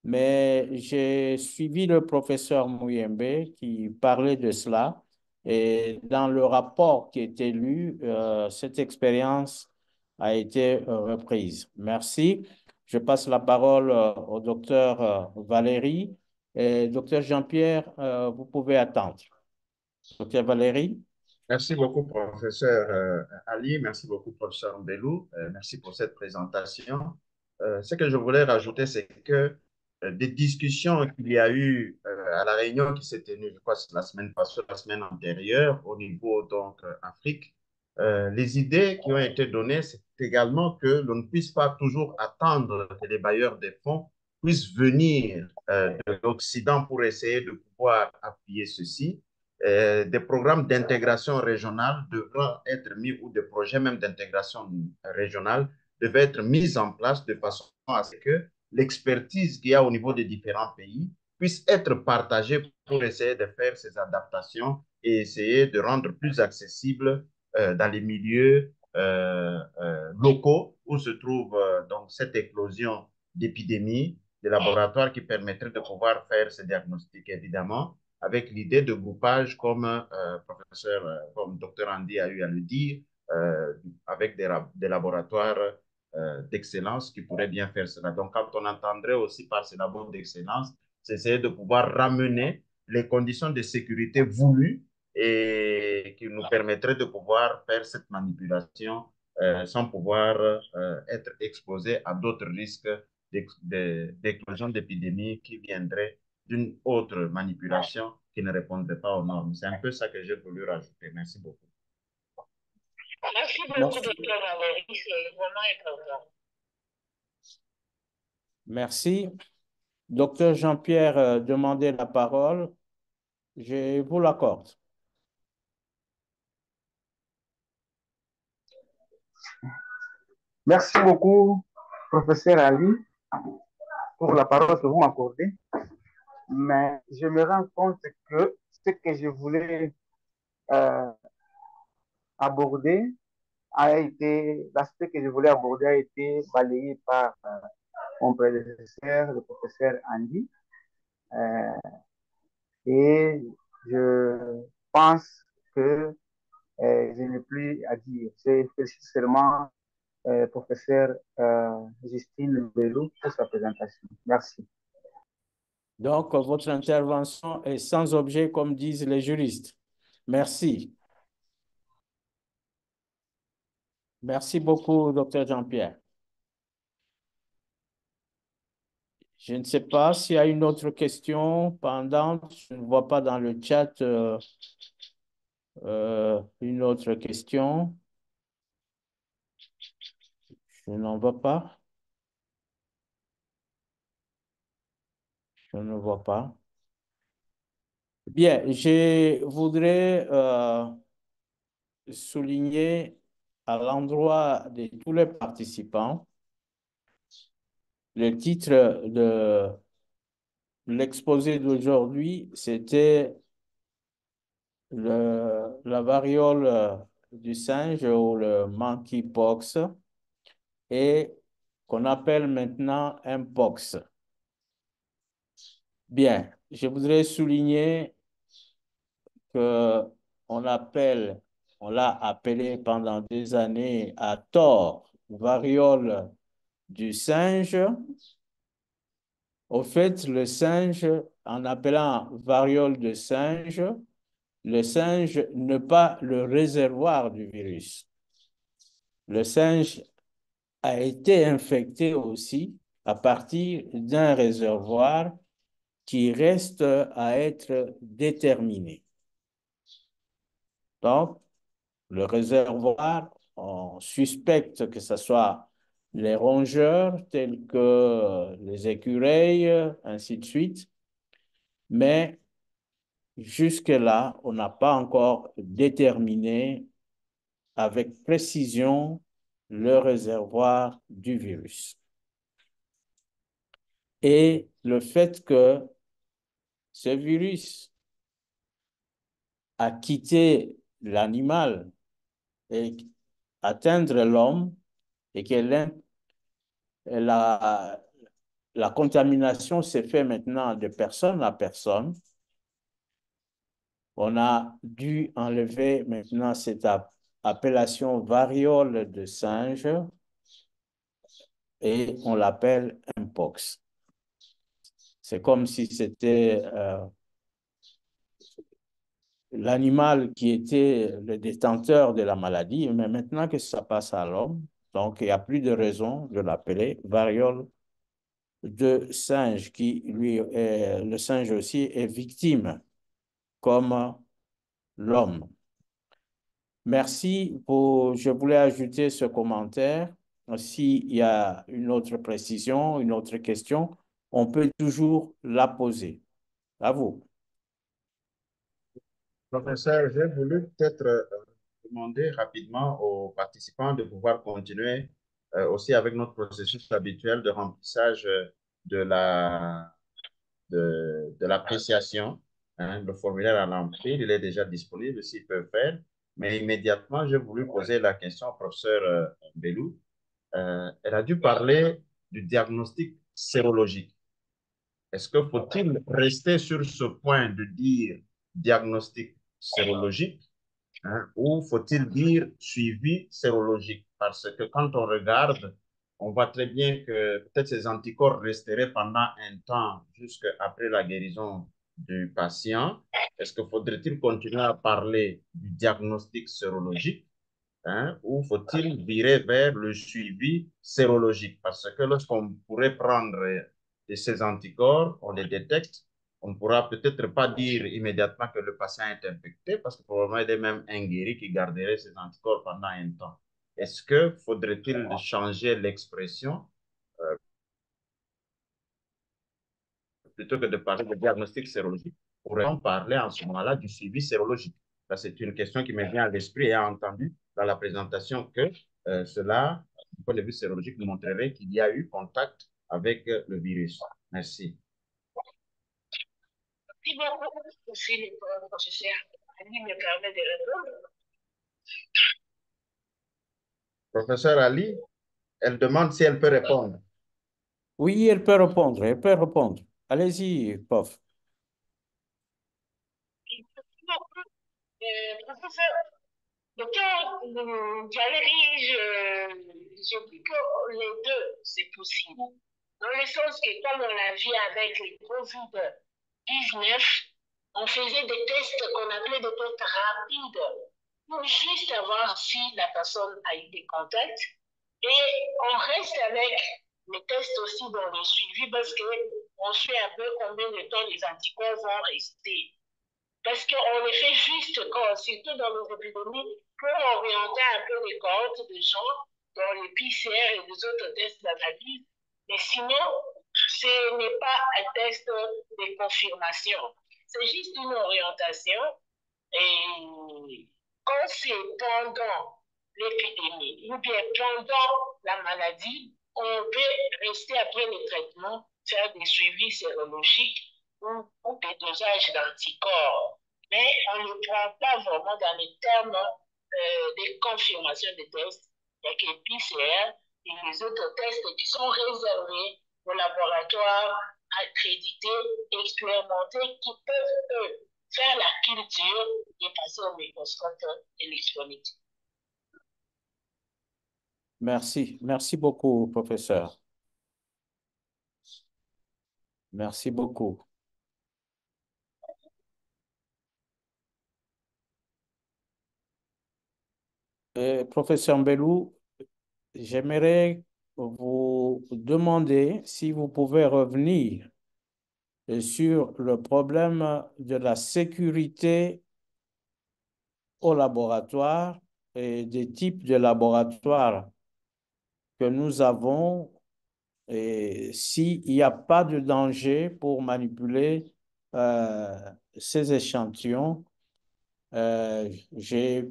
mais j'ai suivi le professeur Mouyembe qui parlait de cela. Et dans le rapport qui était lu, cette expérience a été reprise. Merci. Je passe la parole au docteur Valérie. Et docteur Jean-Pierre, vous pouvez attendre. Docteur Valérie. Merci beaucoup, professeur Ali. Merci beaucoup, professeur Mbelou. Merci pour cette présentation. Ce que je voulais rajouter, c'est que des discussions qu'il y a eu à la réunion qui s'est tenue, je crois, la semaine passée, la semaine antérieure, au niveau donc Afrique, les idées qui ont été données, c'est également que l'on ne puisse pas toujours attendre que les bailleurs des fonds puissent venir de l'Occident pour essayer de pouvoir appuyer ceci. Des programmes d'intégration régionale devront être mis, ou des projets même d'intégration régionale devaient être mis en place de façon à ce que l'expertise qu'il y a au niveau des différents pays puisse être partagée pour essayer de faire ces adaptations et essayer de rendre plus accessible dans les milieux locaux où se trouve donc cette éclosion d'épidémies, des laboratoires qui permettraient de pouvoir faire ces diagnostics, évidemment, avec l'idée de groupage comme comme Dr Andy a eu à le dire, avec des laboratoires d'excellence qui pourraient bien faire cela. Donc, quand on entendrait aussi par ces labos d'excellence, c'est essayer de pouvoir ramener les conditions de sécurité voulues et qui nous permettraient de pouvoir faire cette manipulation sans pouvoir être exposé à d'autres risques d'éclosion d'épidémies qui viendraient d'une autre manipulation qui ne répondrait pas aux normes. C'est un peu ça que j'ai voulu rajouter. Merci beaucoup. Merci beaucoup, docteur Valérie. C'est vraiment intéressant. Merci. Docteur Jean-Pierre demandait la parole. Je vous l'accorde. Merci beaucoup, professeur Ali, pour la parole que vous m'accordez. Mais je me rends compte que ce que je voulais aborder l'aspect que je voulais aborder a été balayé par mon prédécesseur, le professeur Andy. Et je pense que je n'ai plus à dire. Je félicite seulement professeur Justine Belou pour sa présentation. Merci. Donc, votre intervention est sans objet, comme disent les juristes. Merci. Merci beaucoup, docteur Jean-Pierre. Je ne sais pas s'il y a une autre question pendante. Je ne vois pas dans le chat une autre question. Je n'en vois pas. Je ne vois pas. Bien, je voudrais souligner à l'endroit de tous les participants le titre de l'exposé d'aujourd'hui, c'était la variole du singe ou le monkeypox et qu'on appelle maintenant mpox. Bien, je voudrais souligner qu'on l'a appelé pendant des années à tort variole du singe. Au fait, le singe, en appelant variole de singe, le singe n'est pas le réservoir du virus. Le singe a été infecté aussi à partir d'un réservoir qui reste à être déterminé. Donc, le réservoir, on suspecte que ce soit les rongeurs tels que les écureuils, ainsi de suite, mais jusque-là, on n'a pas encore déterminé avec précision le réservoir du virus. Et le fait que ce virus a quitté l'animal et atteindre l'homme et que la, la contamination s'est faite maintenant de personne à personne. On a dû enlever maintenant cette appellation variole de singe et on l'appelle Mpox. C'est comme si c'était l'animal qui était le détenteur de la maladie, mais maintenant que ça passe à l'homme, donc il n'y a plus de raison de l'appeler variole de singe, qui lui, le singe aussi est victime, comme l'homme. Merci je voulais ajouter ce commentaire. S'il y a une autre précision, une autre question, on peut toujours la poser. À vous. Professeur, j'ai voulu peut-être demander rapidement aux participants de pouvoir continuer aussi avec notre processus habituel de remplissage de l'appréciation. Hein, le formulaire à l'entrée, il est déjà disponible s'ils peuvent faire. Mais immédiatement, j'ai voulu poser la question au professeur Belou. Elle a dû parler du diagnostic sérologique. Est-ce que faut-il rester sur ce point de dire diagnostic sérologique, hein, ou faut-il dire suivi sérologique? Parce que quand on regarde, on voit très bien que peut-être ces anticorps resteraient pendant un temps jusqu'après la guérison du patient. Est-ce que faudrait-il continuer à parler du diagnostic sérologique, hein, ou faut-il virer vers le suivi sérologique? Parce que lorsqu'on pourrait prendre ces anticorps, on les détecte, on ne pourra peut-être pas dire immédiatement que le patient est infecté, parce que probablement il y a même un guéri qui garderait ces anticorps pendant un temps. Est-ce que faudrait-il changer l'expression plutôt que de parler de diagnostic sérologique, pourrait-on parler en ce moment-là du suivi sérologique? Ça, c'est une question qui me vient à l'esprit et a entendu dans la présentation que cela, du point de vue sérologique, montrerait qu'il y a eu contact avec le virus. Merci. Merci beaucoup, monsieur le professeur. Ali me permet de répondre. Professeur Ali, elle demande si elle peut répondre. Oui, elle peut répondre, elle peut répondre. Allez-y, prof. Professeur, docteur Valérie, je dis que les deux, c'est possible. Dans le sens que, comme on l'a vu avec les COVID-19, on faisait des tests qu'on appelait des tests rapides pour juste savoir si la personne a eu des contacts. Et on reste avec les tests aussi dans le suivi parce qu'on sait un peu combien de temps les anticorps vont rester. Parce qu'on les fait juste quand, surtout dans les épidémies, pour orienter un peu les cohortes de gens dans les PCR et les autres tests d'analyse. Mais sinon, ce n'est pas un test de confirmation. C'est juste une orientation. Et quand c'est pendant l'épidémie ou bien pendant la maladie, on peut rester après le traitement, faire des suivis sérologiques ou des dosages d'anticorps. Mais on ne prend pas vraiment dans les termes de confirmation des tests. Il n'y a que le PCR et les autres tests qui sont réservés aux laboratoires accrédités, expérimentés, qui peuvent, eux, faire la culture et passer au microscope électronique. Merci. Merci beaucoup, professeur. Merci beaucoup. Professeur Mbelou, j'aimerais vous demander si vous pouvez revenir sur le problème de la sécurité au laboratoire et des types de laboratoires que nous avons et s'il n'y a pas de danger pour manipuler ces échantillons. J'ai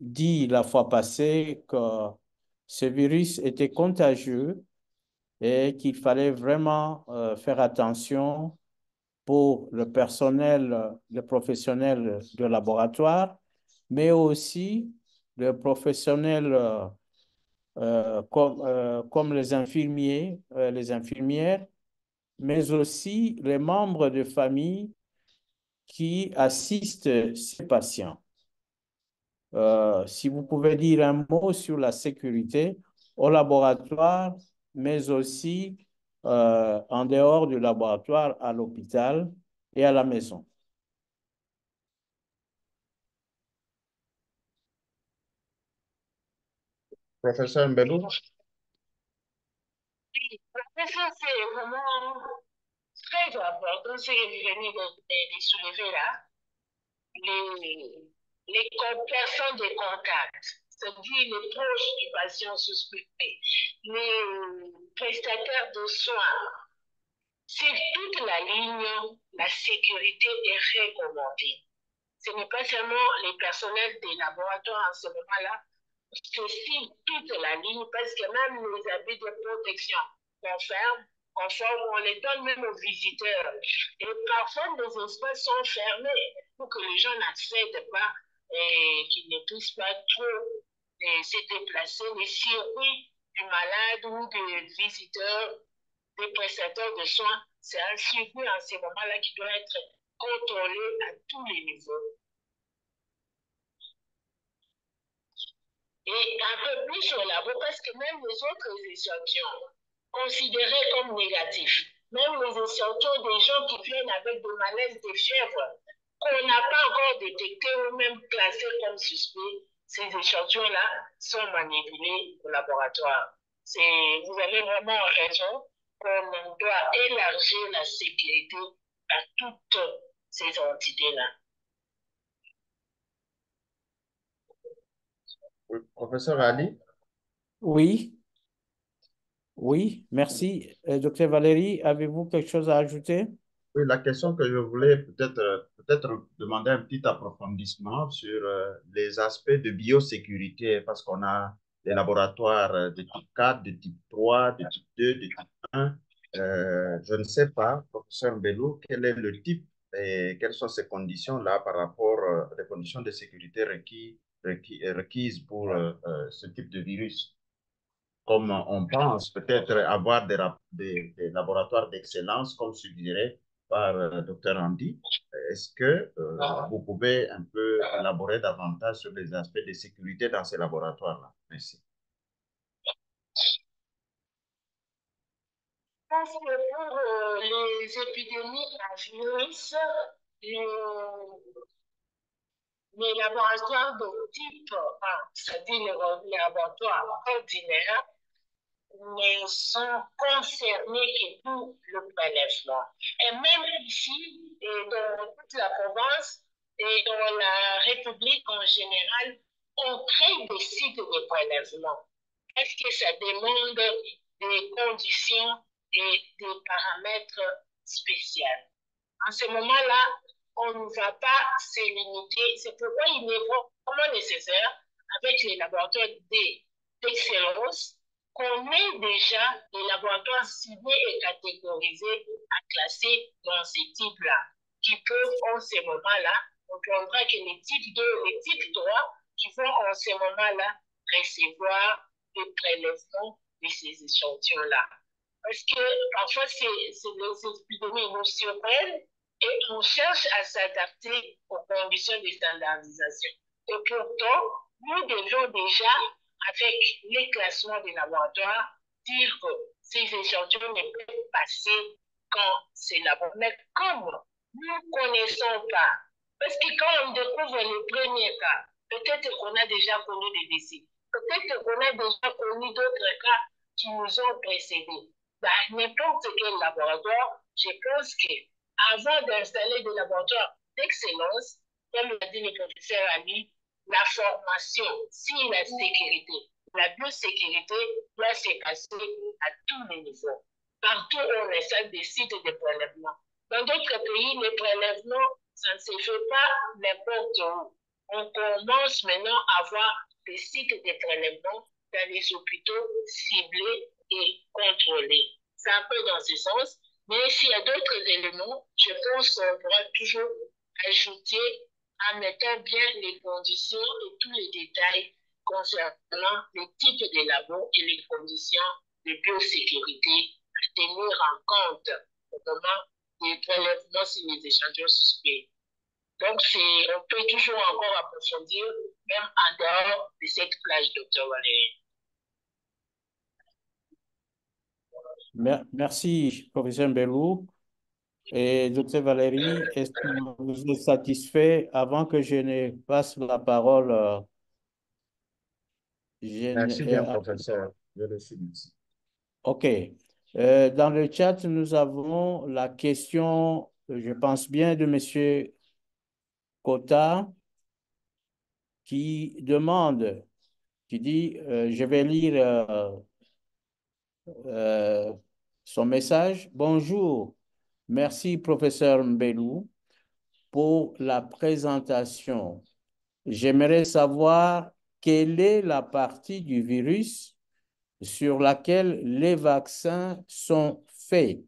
dit la fois passée que ce virus était contagieux et qu'il fallait vraiment faire attention pour le personnel, le professionnel de laboratoire, mais aussi le professionnel comme les infirmiers, les infirmières, mais aussi les membres de famille qui assistent ces patients. Si vous pouvez dire un mot sur la sécurité au laboratoire, mais aussi en dehors du laboratoire, à l'hôpital et à la maison. Professeur Mbelou? Oui, professeur, c'est vraiment très important ce que vous venez de soulever là. Les personnes de contact, c'est-à-dire les proches du patient suspecté, les prestataires de soins. Sur toute la ligne, la sécurité est recommandée. Ce n'est pas seulement les personnels des laboratoires en ce moment-là, c'est sur toute la ligne, parce que même les habits de protection conformes, on les donne même aux visiteurs. Et parfois, les espaces sont fermés pour que les gens n'accèdent pas et qu'ils ne puissent pas trop se déplacer. Les circuits du malade ou des visiteurs, des prestataires de soins, c'est un circuit en ce moment-là qui doit être contrôlé à tous les niveaux. Et un peu plus sur la boue, parce que même les autres échantillons, considérés comme négatifs, même les échantillons des gens qui viennent avec des malaises, des fièvres, qu'on n'a pas encore détectés ou même classés comme suspects, ces échantillons-là sont manipulés au laboratoire. Vous avez vraiment raison qu'on doit élargir la sécurité à toutes ces entités-là. Oui, professeur Ali? Oui. Oui, merci. Docteur Valérie, avez-vous quelque chose à ajouter? Oui, la question que je voulais peut-être demander un petit approfondissement sur les aspects de biosécurité, parce qu'on a des laboratoires de type 4, de type 3, de type 2, de type 1. Je ne sais pas, professeur Mbelou, quel est le type et quelles sont ces conditions-là par rapport aux conditions de sécurité requises pour ce type de virus. Comme on pense peut-être avoir des laboratoires d'excellence, comme suggéré par Dr Andy. Est-ce que vous pouvez un peu élaborer davantage sur les aspects de sécurité dans ces laboratoires-là? Merci. Je pense que pour les épidémies à virus, les laboratoires de type 1, c'est-à-dire les laboratoires ordinaires, ne sont concernés que pour le prélèvement. Et même ici, et dans toute la province et dans la République en général, on crée des sites de prélèvement. Est-ce que ça demande des conditions et des paramètres spéciaux? En ce moment-là, on ne va pas se limiter. C'est pourquoi il est vraiment nécessaire, avec les laboratoires d'excellence, qu'on ait déjà des laboratoires ciblés et catégorisés à classer dans ces types-là, qui peuvent en ce moment-là, on prendra que les types 2, les types 3, qui vont en ce moment-là recevoir des prélèvements de ces échantillons-là. Parce que parfois, les épidémies nous surprennent et on cherche à s'adapter aux conditions de standardisation. Et pourtant, nous devions déjà, avec les classements des laboratoires, dire que ces échantillons ne peuvent passer quand c'est laboratoire. Mais comme nous ne connaissons pas, parce que quand on découvre les premiers cas, peut-être qu'on a déjà connu des décès, peut-être qu'on a déjà connu d'autres cas qui nous ont précédés. N'importe quel laboratoire, je pense qu'avant d'installer des laboratoires d'excellence, comme l'a dit le professeur Ali, la formation sur la sécurité, la biosécurité doit se passer à tous les niveaux. Partout où on installe des sites de prélèvement. Dans d'autres pays, les prélèvements, ça ne se fait pas n'importe où. On commence maintenant à avoir des sites de prélèvement dans les hôpitaux ciblés et contrôlés. C'est un peu dans ce sens. Mais s'il y a d'autres éléments, je pense qu'on pourra toujours ajouter en mettant bien les conditions et tous les détails concernant le type de labo et les conditions de biosécurité à tenir en compte au moment des prélèvements sur les échantillons suspects. Donc, on peut toujours encore approfondir, même en dehors de cette plage, docteur Valérie. Merci, professeur Mbelou. Et docteur Valérie, est-ce que vous êtes satisfait avant que je ne passe la parole? Merci bien, professeur. Je le suis, merci. OK. Dans le chat, nous avons la question, je pense bien, de monsieur Kota qui demande, qui dit, je vais lire son message. Bonjour, merci professeur Mbelou pour la présentation. J'aimerais savoir quelle est la partie du virus sur laquelle les vaccins sont faits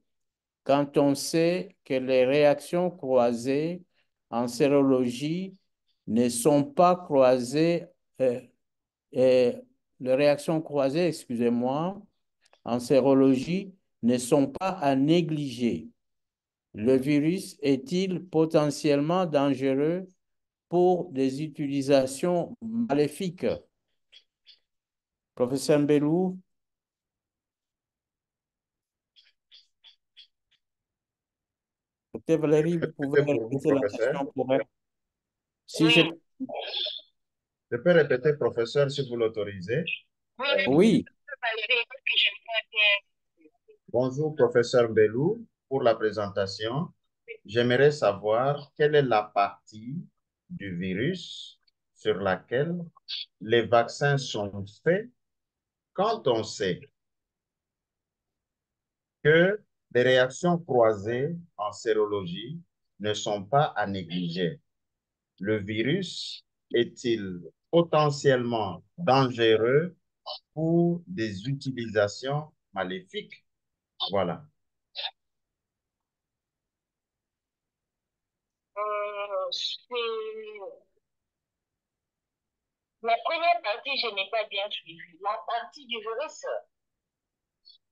quand on sait que les réactions croisées en sérologie ne sont pas croisées, les réactions croisées, excusez-moi, en sérologie ne sont pas à négliger. Le virus est-il potentiellement dangereux pour des utilisations maléfiques? Professeur Mbelou. Docteur Valérie, vous pouvez répéter la question pour elle? Si je... Je peux répéter, professeur, si vous l'autorisez? Oui. Bonjour, professeur Mbelou, pour la présentation. J'aimerais savoir quelle est la partie du virus sur laquelle les vaccins sont faits quand on sait que les réactions croisées en sérologie ne sont pas à négliger. Le virus est-il potentiellement dangereux pour des utilisations maléfiques? Voilà. La première partie, je n'ai pas bien suivi. La partie du virus.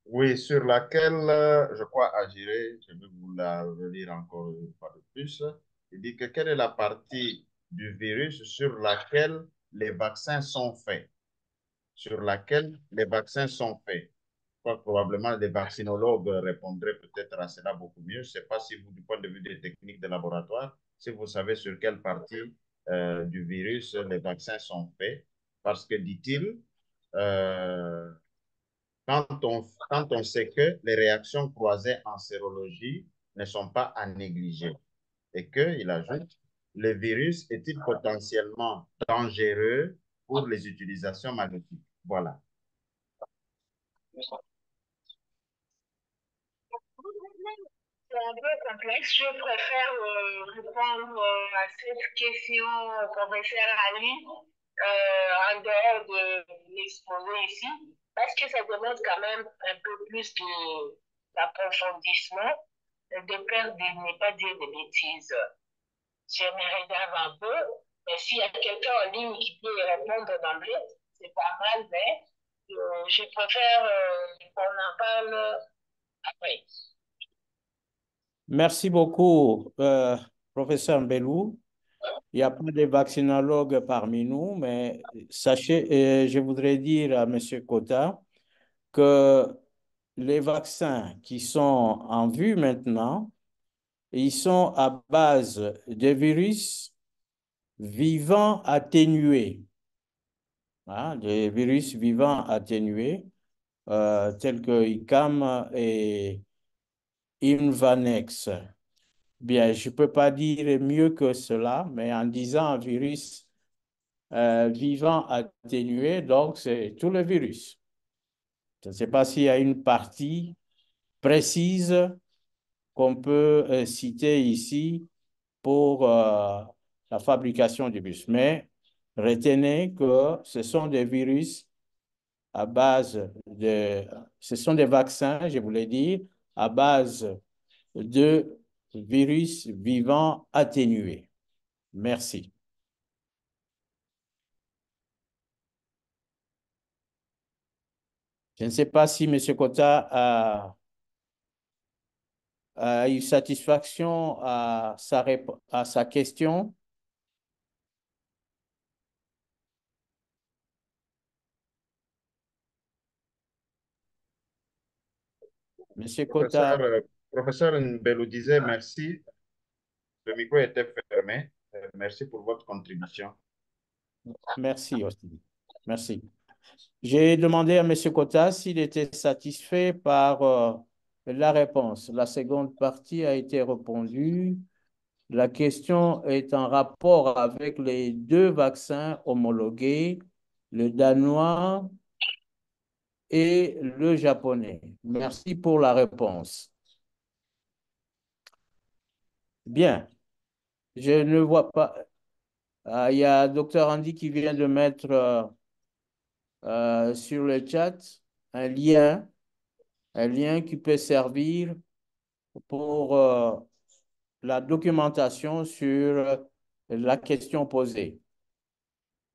Oui, sur laquelle, je crois, Agiré, je vais vous la relire encore une fois de plus. Il dit que quelle est la partie du virus sur laquelle les vaccins sont faits? Sur laquelle les vaccins sont faits. Je crois que probablement les vaccinologues répondraient peut-être à cela beaucoup mieux. Je ne sais pas si vous, du point de vue des techniques de laboratoire, si vous savez sur quelle partie du virus les vaccins sont faits. Parce que, dit-il, quand on sait que les réactions croisées en sérologie ne sont pas à négliger. Et qu'il ajoute, le virus est-il potentiellement dangereux pour les utilisations maléfiques? Voilà. C'est un peu complexe. Je préfère répondre à cette question au professeur Ali en dehors de l'exposé ici, parce que ça demande quand même un peu plus d'approfondissement, de peur de ne pas dire de bêtises. Je me réserve un peu, mais s'il y a quelqu'un en ligne qui peut répondre d'emblée, c'est pas mal, mais je préfère qu'on en parle après. Merci beaucoup, professeur Mbelou. Il n'y a pas de vaccinologues parmi nous, mais sachez, je voudrais dire à M. Kota que les vaccins qui sont en vue maintenant, ils sont à base de virus vivants atténués. Hein, des virus vivants atténués, tels que ICAM et Invanex. Bien, je ne peux pas dire mieux que cela, mais en disant un virus vivant atténué, donc c'est tout le virus. Je ne sais pas s'il y a une partie précise qu'on peut citer ici pour la fabrication du virus, mais retenez que ce sont des virus à base ce sont des vaccins, je voulais dire, à base de virus vivants atténués. Merci. Je ne sais pas si M. Kota a eu satisfaction à sa question. Monsieur Kota. Professeur Mbelou disait merci. Le micro était fermé. Merci pour votre contribution. Merci aussi. Merci. J'ai demandé à M. Kota s'il était satisfait par la réponse. La seconde partie a été répondue. La question est en rapport avec les deux vaccins homologués, le danois et le japonais. Merci pour la réponse. Bien. Je ne vois pas. Il y a Dr Andy qui vient de mettre sur le chat un lien qui peut servir pour la documentation sur la question posée.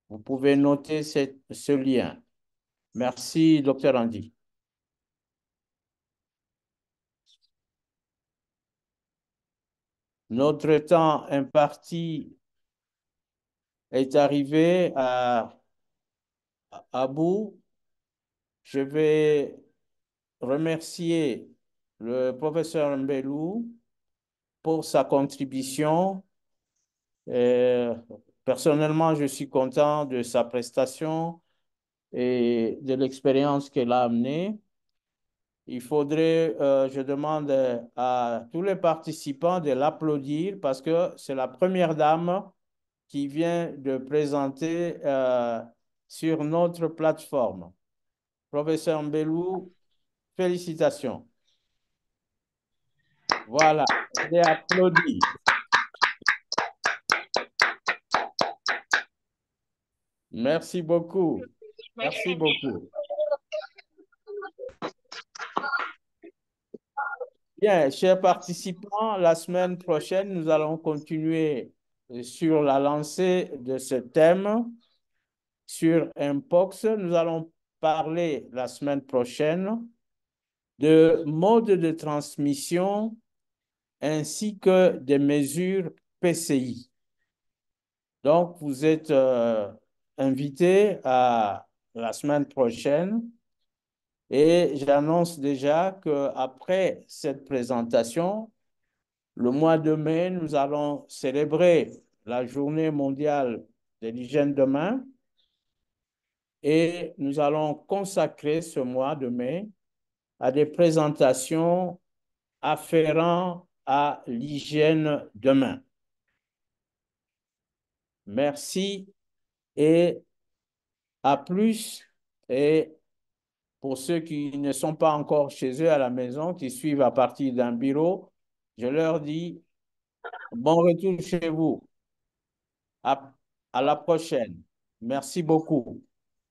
Vous pouvez noter ce lien. Merci, Dr Andy. Notre temps imparti est arrivé à bout. Je vais remercier le professeur Mbelou pour sa contribution. Personnellement, je suis content de sa prestation et de l'expérience qu'elle a amenée. Il faudrait, je demande à tous les participants de l'applaudir parce que c'est la première dame qui vient de présenter sur notre plateforme. Professeur Mbelou, félicitations. Voilà, elle est applaudie. Merci beaucoup. Merci beaucoup. Bien, chers participants, la semaine prochaine, nous allons continuer sur la lancée de ce thème sur Mpox. Nous allons parler la semaine prochaine de modes de transmission ainsi que des mesures PCI. Donc, vous êtes invités à la semaine prochaine et j'annonce déjà qu'après cette présentation, le mois de mai, nous allons célébrer la Journée mondiale de l'hygiène de main et nous allons consacrer ce mois de mai à des présentations afférentes à l'hygiène de main. Merci et à plus. Et pour ceux qui ne sont pas encore chez eux à la maison, qui suivent à partir d'un bureau, je leur dis bon retour chez vous. À la prochaine. Merci beaucoup.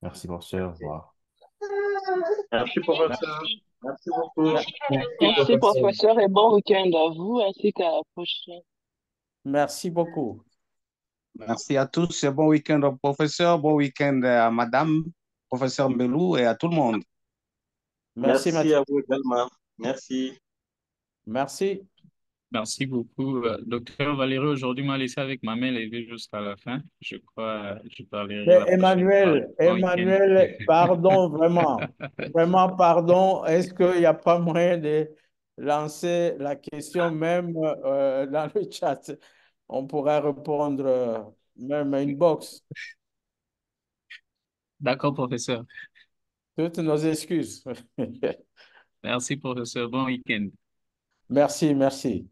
Merci, professeur. Au revoir. Merci, professeur. Merci beaucoup. Merci, professeur, et bon week-end à vous ainsi qu'à la prochaine. Merci beaucoup. Merci à tous et bon week-end au professeur, bon week-end à madame, professeur Mbelou et à tout le monde. Merci, Merci à vous également. Merci. Merci. Merci beaucoup. Docteur Valérie, aujourd'hui, m'a laissé avec ma main levée jusqu'à la fin. Je crois que je parlerai la prochaine Emmanuel, fois. Bon week-end. Emmanuel, pardon, vraiment. Vraiment, pardon. Est-ce qu'il n'y a pas moyen de lancer la question même dans le chat? On pourrait répondre même à une box. D'accord, professeur. Toutes nos excuses. Merci, professeur. Bon week-end. Merci, merci.